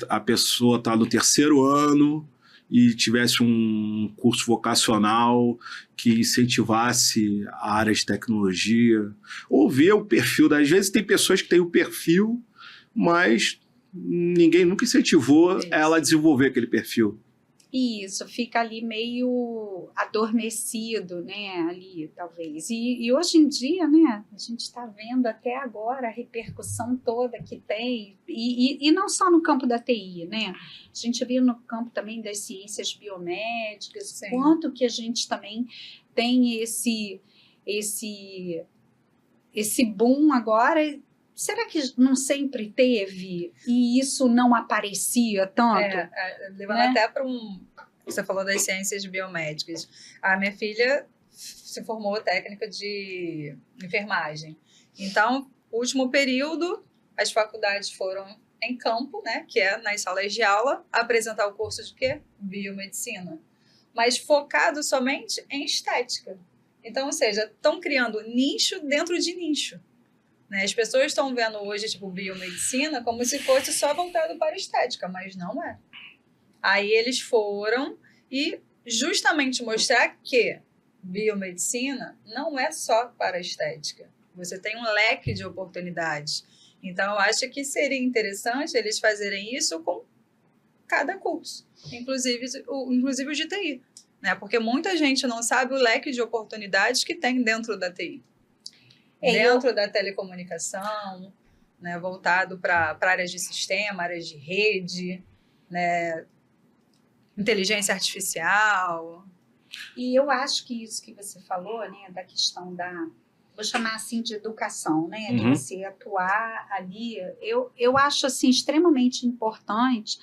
a pessoa tá no 3º ano e tivesse um curso vocacional que incentivasse a área de tecnologia. Ou ver o perfil. Às vezes tem pessoas que têm o perfil, mas ninguém nunca incentivou ela a desenvolver aquele perfil. Isso, fica ali meio adormecido, né, ali, talvez. E hoje em dia, né, a gente está vendo até agora a repercussão toda que tem, e não só no campo da TI, né, a gente vê no campo também das ciências biomédicas, quanto que a gente também tem esse boom agora. Será que não sempre teve e isso não aparecia tanto? Levando até para você falou das ciências biomédicas. A minha filha se formou técnica de enfermagem. Então, último período, as faculdades foram em campo, né, que é nas salas de aula, apresentar o curso de quê? Biomedicina. Mas focado somente em estética. Então, ou seja, estão criando nicho dentro de nicho. Né? As pessoas estão vendo hoje, tipo, biomedicina como se fosse só voltado para a estética, mas não é. Aí eles foram e justamente mostrar que biomedicina não é só para a estética. Você tem um leque de oportunidades. Então, eu acho que seria interessante eles fazerem isso com cada curso, inclusive o de TI. Né? Porque muita gente não sabe o leque de oportunidades que tem dentro da TI. Dentro da telecomunicação, né? Voltado para áreas de sistema, áreas de rede, né? Inteligência artificial. E eu acho que isso que você falou, né, da questão da, vou chamar assim de educação, né, de você atuar ali, eu acho assim extremamente importante.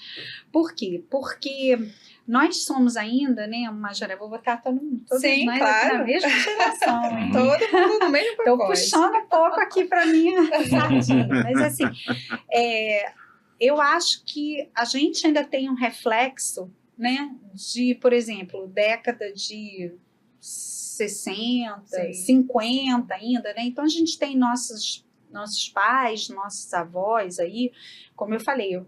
Por quê? Porque nós somos ainda, né, uma geração, vou botar todos Sim, nós claro. aqui na mesma geração, hein? Todo mundo no mesmo pacote. Estou puxando um pouco aqui para minha sardinha, mas assim, eu acho que a gente ainda tem um reflexo, né, de, por exemplo, década de 60, Sim. 50 ainda, né? Então a gente tem nossos pais, nossos avós aí, como eu falei,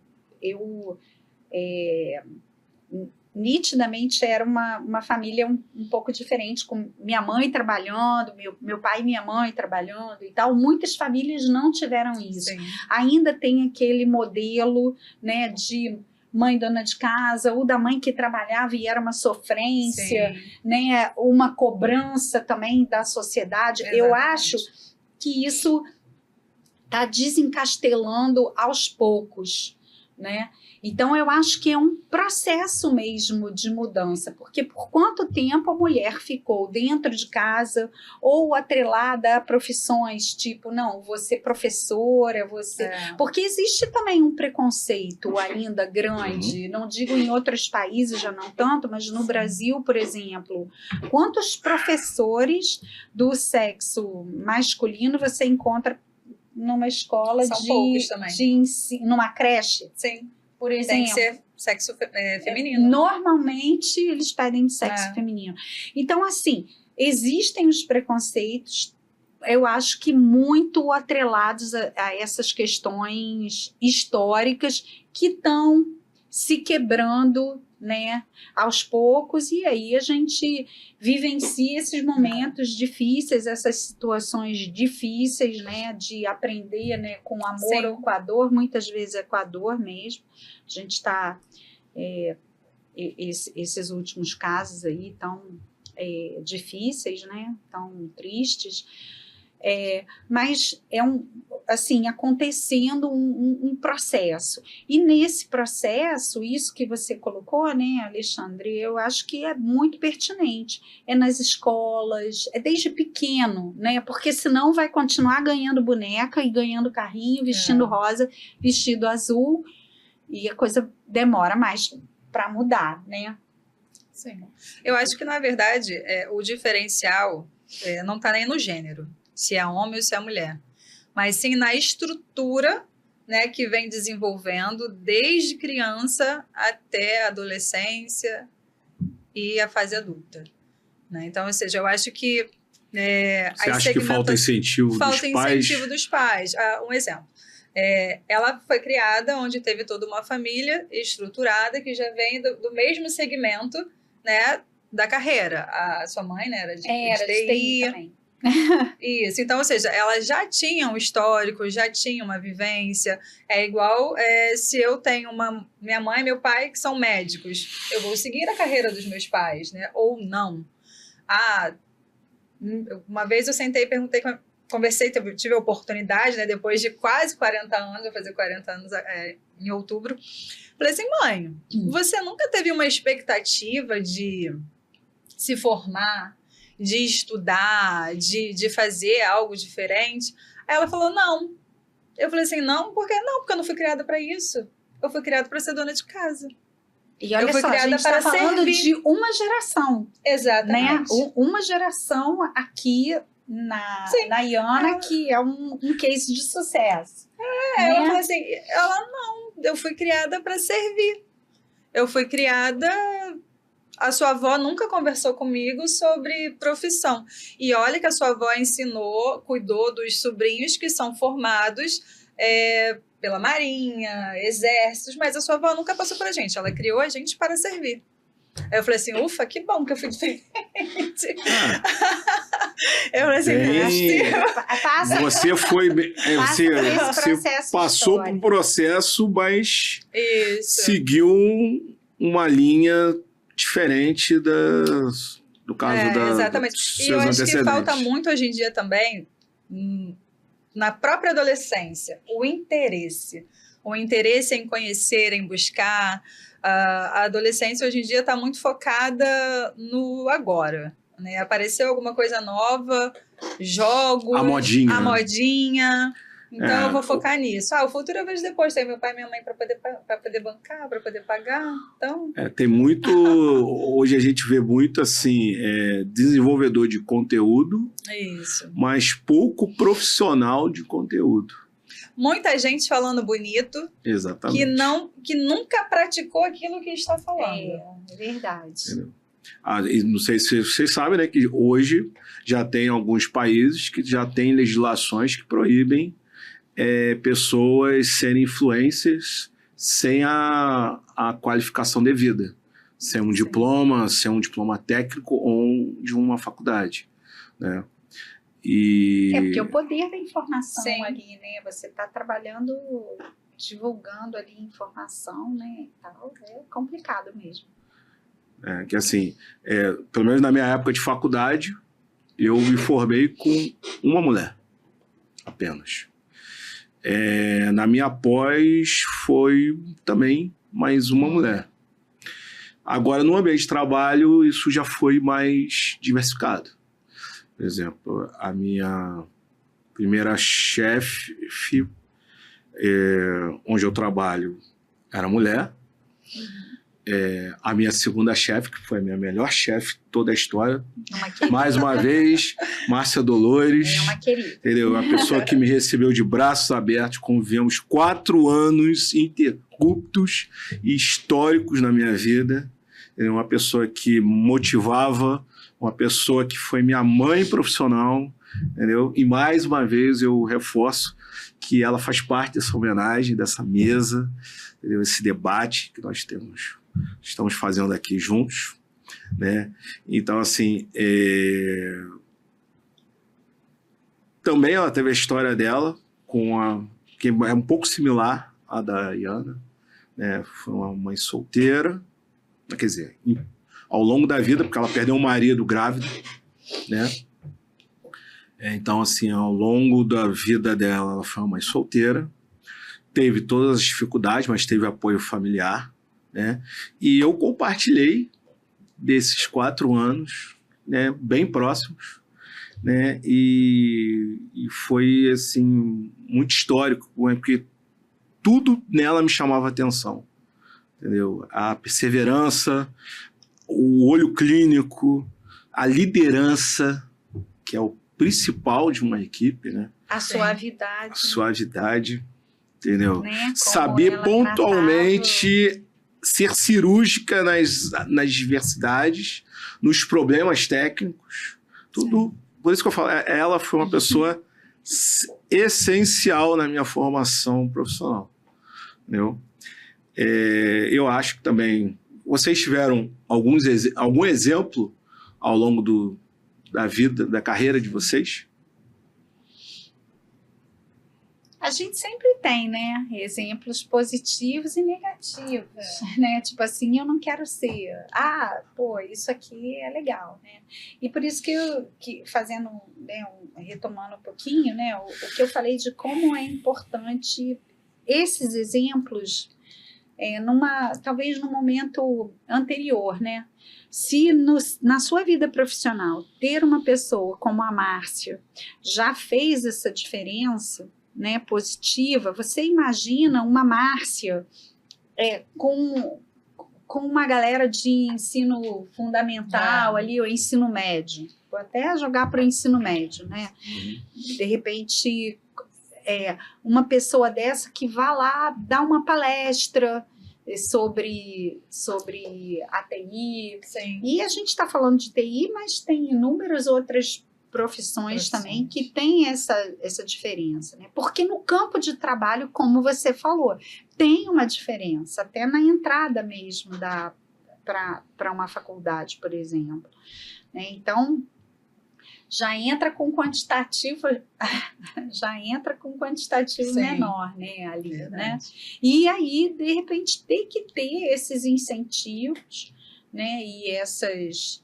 nitidamente era uma família um pouco diferente, com minha mãe trabalhando, meu pai e minha mãe trabalhando e tal. Muitas famílias não tiveram isso. Sim. Ainda tem aquele modelo, né, de mãe dona de casa, ou da mãe que trabalhava e era uma sofrência, né, uma cobrança também da sociedade. Exatamente. Eu acho que isso está desencastelando aos poucos, né? Então, eu acho que é um processo mesmo de mudança, porque por quanto tempo a mulher ficou dentro de casa ou atrelada a profissões tipo, não, você professora, você... Porque existe também um preconceito ainda grande, não digo em outros países já não tanto, mas no Brasil, por exemplo, quantos professores do sexo masculino você encontra numa escola de ensino, numa creche? Sim. Por exemplo, tem que ser sexo feminino. Normalmente, eles pedem sexo feminino. Então, assim, existem os preconceitos, eu acho que muito atrelados a essas questões históricas que estão se quebrando, né, aos poucos, e aí a gente vivencia esses momentos difíceis, essas situações difíceis, né, de aprender, né, com amor ou com a dor, muitas vezes é com a dor mesmo. A gente está, esses últimos casos aí tão difíceis, né, tão tristes, mas assim, acontecendo um processo. E nesse processo, isso que você colocou, né, Alexandre, eu acho que é muito pertinente. É nas escolas, é desde pequeno, né, porque senão vai continuar ganhando boneca e ganhando carrinho, vestindo rosa, vestido azul, e a coisa demora mais para mudar, né? Sim. Eu acho que, na verdade, o diferencial não está nem no gênero, se é homem ou se é mulher, mas sim na estrutura, né, que vem desenvolvendo desde criança até a adolescência e a fase adulta. Né? Então, ou seja, eu acho que... Você acha que falta incentivo dos pais? Falta incentivo dos pais. Um exemplo. Ela foi criada onde teve toda uma família estruturada que já vem do mesmo segmento, né, da carreira. A sua mãe, né, era de TI também. Isso, então, ou seja, ela já tinha um histórico, já tinha uma vivência. É igual se eu tenho minha mãe e meu pai que são médicos, eu vou seguir a carreira dos meus pais, né? Ou não. Uma vez eu sentei e perguntei, conversei, tive a oportunidade, né? Depois de quase 40 anos, eu vou fazer 40 anos em outubro. Falei assim, mãe, você nunca teve uma expectativa de se formar, de estudar, de fazer algo diferente? Aí ela falou, não. Eu falei assim, não? Por quê? Não, porque eu não fui criada para isso. Eu fui criada para ser dona de casa. E olha só, a gente está falando de uma geração. Exatamente. Né? Uma geração aqui na Iana, que é um case de sucesso. Né? Eu falei assim, ela não, eu fui criada para servir. Eu fui criada A sua avó nunca conversou comigo sobre profissão. E olha que a sua avó ensinou, cuidou dos sobrinhos que são formados pela Marinha, Exércitos, mas a sua avó nunca passou pra gente. Ela criou a gente para servir. Aí eu falei assim, ufa, que bom que eu fui diferente. Eu falei assim, você foi, você passou por um processo, mas isso. seguiu uma linha diferente do caso exatamente. dos E seus eu acho antecedentes. que falta muito hoje em dia também, na própria adolescência, o interesse. O interesse em conhecer, em buscar. A adolescência hoje em dia está muito focada no agora. Né? Apareceu alguma coisa nova, jogos, a modinha. Então eu vou focar nisso. O futuro eu vejo depois. Tem meu pai e minha mãe para poder bancar, para poder pagar. Então... tem muito... Hoje a gente vê muito assim, desenvolvedor de conteúdo, Isso. mas pouco profissional de conteúdo. Muita gente falando bonito. Exatamente. Que nunca praticou aquilo que está falando. É verdade. Entendeu? Não sei se vocês sabem, né, que hoje já tem alguns países que já têm legislações que proíbem pessoas serem influencers sem a qualificação devida. Sem um diploma, sem um diploma técnico ou de uma faculdade, né? Porque o poder da informação ali, né? Você está trabalhando, divulgando ali informação, né? E tal, é complicado mesmo. Que assim, pelo menos na minha época de faculdade, eu me formei com uma mulher, apenas. Na minha pós foi também mais uma mulher. Agora, no ambiente de trabalho, isso já foi mais diversificado. Por exemplo, a minha primeira chefe, onde eu trabalho, era mulher. A minha segunda chefe, que foi a minha melhor chefe de toda a história, mais uma vez, Márcia Dolores. É uma querida. Entendeu? A pessoa que me recebeu de braços abertos, convivemos 4 anos ininterruptos e históricos na minha vida. Uma pessoa que motivava, uma pessoa que foi minha mãe profissional, entendeu? E mais uma vez eu reforço que ela faz parte dessa homenagem, dessa mesa, entendeu? Esse debate que nós estamos fazendo aqui juntos, né? Então, assim, também ela teve a história dela, que é um pouco similar à da Iana, né? Foi uma mãe solteira, quer dizer, ao longo da vida, porque ela perdeu um marido grávido, né? Então, assim, ao longo da vida dela, ela foi uma mãe solteira, teve todas as dificuldades, mas teve apoio familiar, né? E eu compartilhei desses 4 anos, né, bem próximos, né? E foi, assim, muito histórico, porque tudo nela me chamava atenção, entendeu? A perseverança, o olho clínico, a liderança, que é o principal de uma equipe, né? A suavidade. A suavidade, entendeu? Né? Saber pontualmente ser cirúrgica nas diversidades, nos problemas técnicos, tudo. Por isso que eu falo, ela foi uma pessoa essencial na minha formação profissional, entendeu? Eu acho que também vocês tiveram algum exemplo ao longo da vida, da carreira de vocês? A gente sempre tem, né, exemplos positivos e negativos, né, tipo assim, eu não quero ser, isso aqui é legal, né, e por isso que fazendo, né, retomando um pouquinho, né, o que eu falei de como é importante esses exemplos, talvez no momento anterior, né, se na sua vida profissional ter uma pessoa como a Márcia já fez essa diferença, né, positiva, você imagina uma Márcia com uma galera de ensino fundamental ali, ou ensino médio, vou até jogar para o ensino médio, né? De repente, uma pessoa dessa que vá lá dar uma palestra sobre a TI. Sim. E a gente está falando de TI, mas tem inúmeras outras profissões também que têm essa diferença, né? Porque no campo de trabalho, como você falou, tem uma diferença, até na entrada mesmo para uma faculdade, por exemplo. Né? Então, já entra com quantitativo Sim, menor, né, ali, verdade. né? E aí, de repente, tem que ter esses incentivos, né, e esses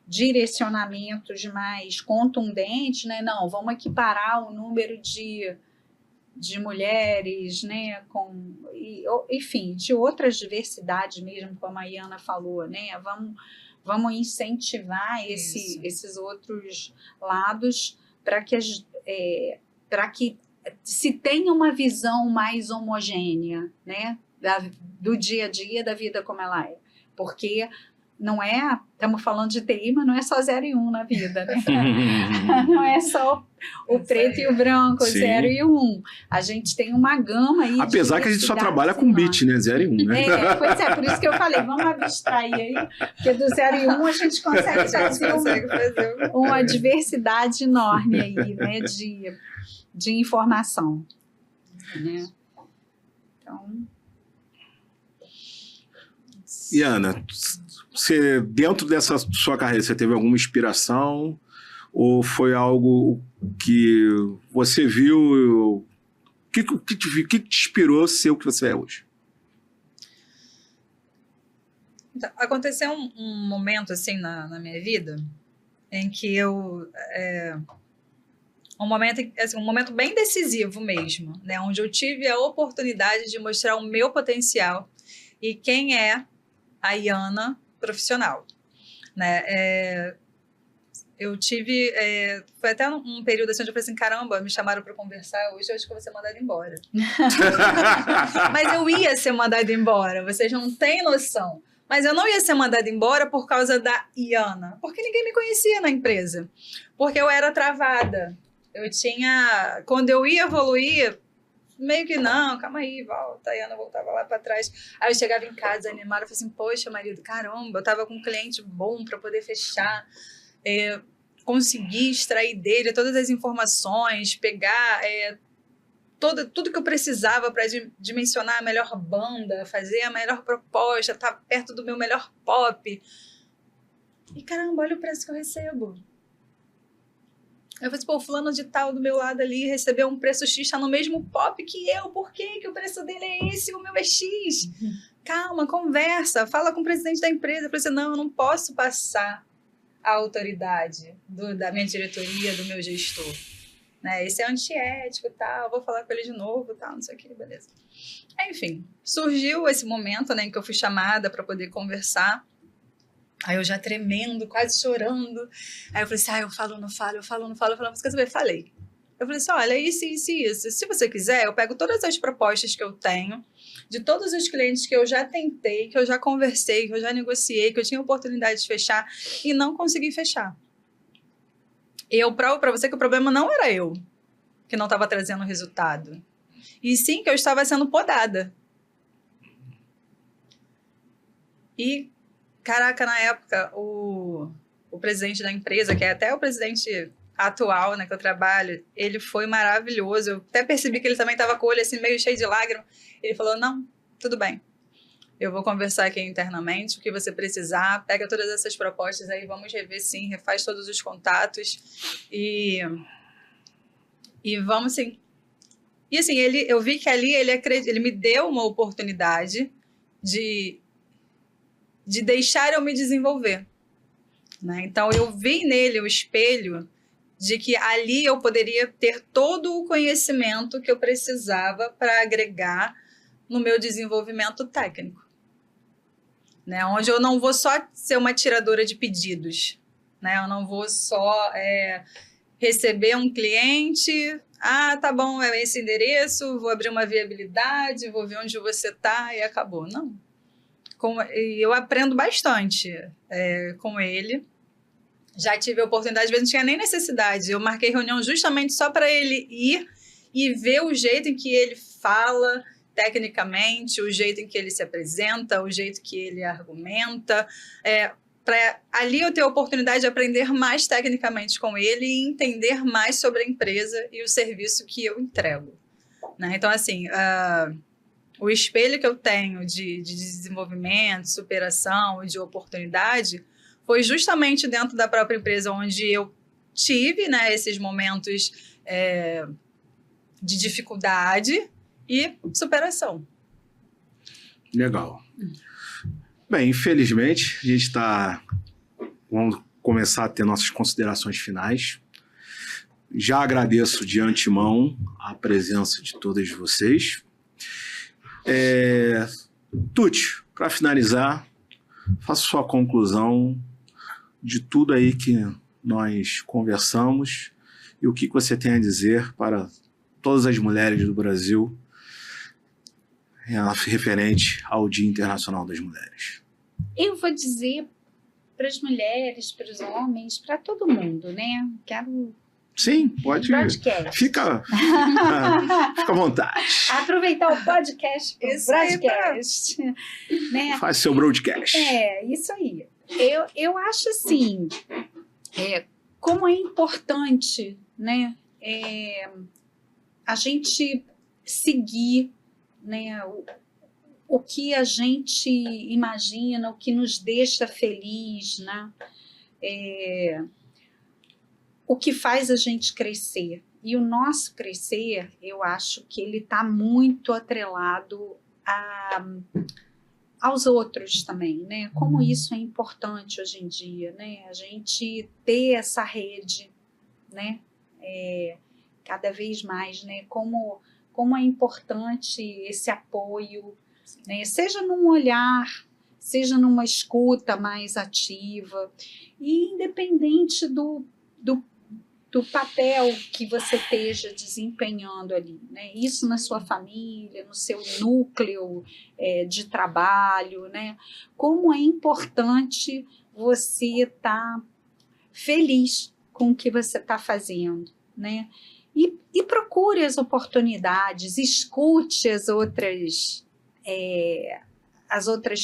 direcionamentos mais contundentes, né? Não, vamos equiparar o número de mulheres, né, enfim, de outras diversidades mesmo, como a Iana falou, né? Vamos incentivar esses outros lados para que se tenha uma visão mais homogênea, né, do dia a dia, da vida como ela é. Porque estamos falando de TI, mas não é só 0 e 1 na vida, né? Não é só o preto e o branco, o 0 e o 1. A gente tem uma gama aí. Apesar que a gente só trabalha com bit, né? 0 e 1, né? Pois é, por isso que eu falei, vamos abstrair aí, porque do 0 e 1 a gente consegue fazer uma diversidade enorme aí, né? De informação. Né? Então. E Ana, você, dentro dessa sua carreira, você teve alguma inspiração ou foi algo que você viu? O que te inspirou a ser o que você é hoje? Então, aconteceu um momento assim na minha vida em que um momento bem decisivo mesmo, né, onde eu tive a oportunidade de mostrar o meu potencial e quem é a Iana profissional, né? Eu tive, foi até um período assim onde eu falei assim, caramba, me chamaram para conversar, hoje eu acho que eu vou ser mandada embora. Mas eu ia ser mandada embora, vocês não têm noção. Mas eu não ia ser mandada embora por causa da Iana, porque ninguém me conhecia na empresa, porque eu era travada. Quando eu ia evoluir, meio que não, calma aí, volta. A Iana voltava lá para trás. Aí eu chegava em casa animada, falei assim, poxa, marido, caramba, eu tava com um cliente bom para poder fechar, conseguir extrair dele todas as informações, pegar tudo que eu precisava para dimensionar a melhor banda, fazer a melhor proposta, estar perto do meu melhor pop. E caramba, olha o preço que eu recebo. Eu falei, pô, fulano de tal do meu lado ali recebeu um preço X, tá no mesmo pop que eu, por que o preço dele é esse e o meu é X? Calma, conversa, fala com o presidente da empresa. Eu falei assim, não, eu não posso passar a autoridade da minha diretoria, do meu gestor. Né? Esse é antiético e tal, vou falar com ele de novo, tal, não sei o que, beleza. Enfim, surgiu esse momento, né, em que eu fui chamada para poder conversar. Aí eu já tremendo, quase chorando. Aí eu falei assim, eu falo, não falo, mas quer saber? Falei. Eu falei assim, olha, isso. Se você quiser, eu pego todas as propostas que eu tenho, de todos os clientes que eu já tentei, que eu já conversei, que eu já negociei, que eu tinha oportunidade de fechar e não consegui fechar. E eu provo para você que o problema não era eu, que não estava trazendo resultado. E sim que eu estava sendo podada. E caraca, na época, o presidente da empresa, que é até o presidente atual, né, que eu trabalho, ele foi maravilhoso. Eu até percebi que ele também estava com o olho assim, meio cheio de lágrimas. Ele falou, não, tudo bem. Eu vou conversar aqui internamente, o que você precisar, pega todas essas propostas aí, vamos rever sim, refaz todos os contatos e vamos sim. E assim, eu vi que ali ele me deu uma oportunidade de deixar eu me desenvolver. Né? Então, eu vi nele o espelho de que ali eu poderia ter todo o conhecimento que eu precisava para agregar no meu desenvolvimento técnico. Né? Onde eu não vou só ser uma tiradora de pedidos. Né? Eu não vou só receber um cliente... tá bom, é esse endereço, vou abrir uma viabilidade, vou ver onde você está e acabou. Não. Eu aprendo bastante com ele. Já tive a oportunidade, às vezes não tinha nem necessidade. Eu marquei reunião justamente só para ele ir e ver o jeito em que ele fala, tecnicamente, o jeito em que ele se apresenta, o jeito que ele argumenta, para ali eu ter a oportunidade de aprender mais tecnicamente com ele e entender mais sobre a empresa e o serviço que eu entrego, né? Então, assim, o espelho que eu tenho de desenvolvimento, superação e de oportunidade foi justamente dentro da própria empresa onde eu tive, né, esses momentos de dificuldade e superação. Legal. Bem, infelizmente, a gente vamos começar a ter nossas considerações finais. Já agradeço de antemão a presença de todas vocês. Tuti, para finalizar, faça sua conclusão de tudo aí que nós conversamos e o que você tem a dizer para todas as mulheres do Brasil referente ao Dia Internacional das Mulheres. Eu vou dizer para as mulheres, para os homens, para todo mundo, né? Quero... Sim, pode. Broadcast. Fica à vontade. Aproveitar o podcast para o broadcast. Né? Faz seu broadcast. Isso aí. Eu acho assim, como é importante, né, a gente seguir, né, o que a gente imagina, o que nos deixa feliz, né? O que faz a gente crescer. E o nosso crescer, eu acho que ele está muito atrelado aos outros também, né? Como isso é importante hoje em dia, né? A gente ter essa rede, né? Cada vez mais, né? Como é importante esse apoio, né? Seja num olhar, seja numa escuta mais ativa, e independente do papel que você esteja desempenhando ali, né? Isso na sua família, no seu núcleo de trabalho, né? Como é importante você estar feliz com o que você está fazendo, né? E procure as oportunidades, escute as outras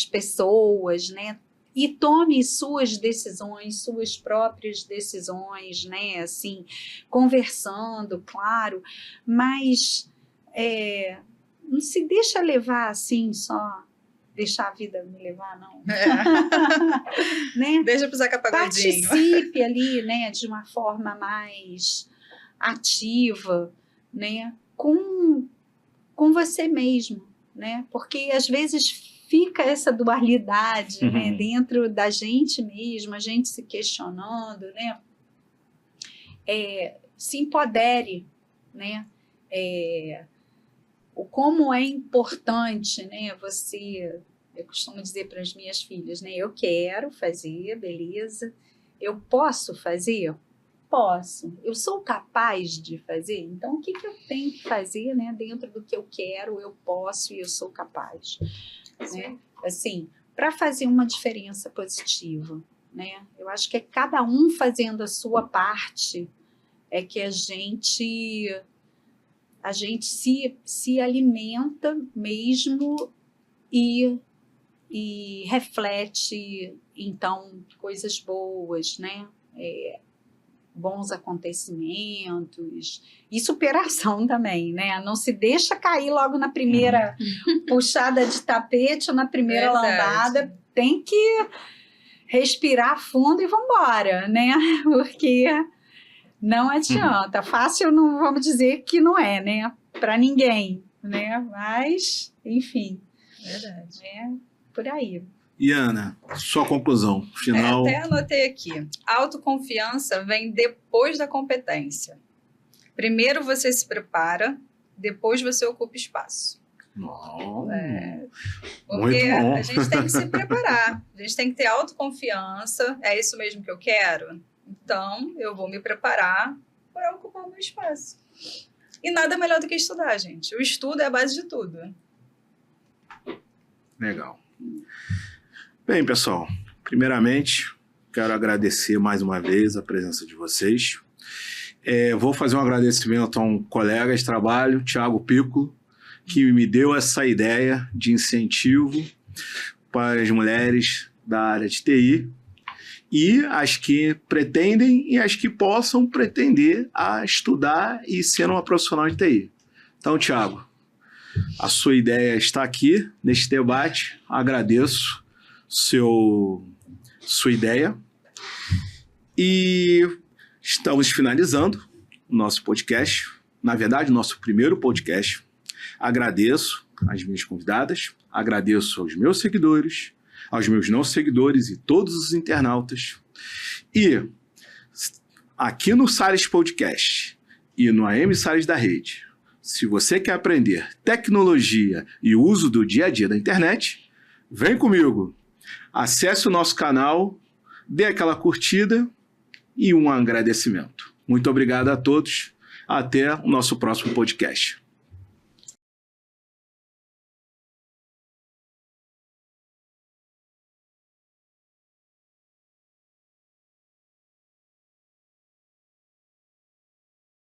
pessoas, né? E tome suas decisões, suas próprias decisões, né? Assim, conversando, claro, mas não se deixa levar assim, só deixar a vida me levar, não. Né? Deixa pro Zeca Pagodinho. Participe ali, né, de uma forma mais ativa, né, com você mesmo, né? Porque às vezes fica essa dualidade, né, dentro da gente mesmo, a gente se questionando, né? Se empodere, né? Como é importante, né? Eu costumo dizer para as minhas filhas, né? Eu quero fazer, beleza. Eu posso fazer? Posso. Eu sou capaz de fazer? Então, o que eu tenho que fazer, né? Dentro do que eu quero, eu posso e eu sou capaz. Né? Assim, para fazer uma diferença positiva, né? Eu acho que é cada um fazendo a sua parte que a gente se alimenta mesmo e reflete, então, coisas boas, né? Bons acontecimentos e superação também, né? Não se deixa cair logo na primeira puxada de tapete ou na primeira lambada, tem que respirar fundo e vambora, né? Porque não adianta, fácil não vamos dizer que não é, né? Para ninguém, né? Mas, enfim. Verdade. Por aí. E Ana, sua conclusão final. Até anotei aqui. Autoconfiança vem depois da competência. Primeiro você se prepara, depois você ocupa espaço. Porque a gente tem que se preparar, a gente tem que ter autoconfiança. É isso mesmo que eu quero? Então, eu vou me preparar para ocupar o meu espaço. E nada melhor do que estudar, gente. O estudo é a base de tudo. Legal. Bem, pessoal, primeiramente, quero agradecer mais uma vez a presença de vocês. Vou fazer um agradecimento a um colega de trabalho, Thiago Piccolo, que me deu essa ideia de incentivo para as mulheres da área de TI e as que pretendem e as que possam pretender a estudar e ser uma profissional de TI. Então, Thiago, a sua ideia está aqui neste debate. Agradeço sua ideia. E estamos finalizando o nosso podcast. Na verdade, o nosso primeiro podcast. Agradeço às minhas convidadas, agradeço aos meus seguidores, aos meus não seguidores e todos os internautas. E aqui no Salles Podcast e no AM Salles da Rede, se você quer aprender tecnologia e o uso do dia a dia da internet, vem comigo. Acesse o nosso canal, dê aquela curtida e um agradecimento. Muito obrigado a todos. Até o nosso próximo podcast.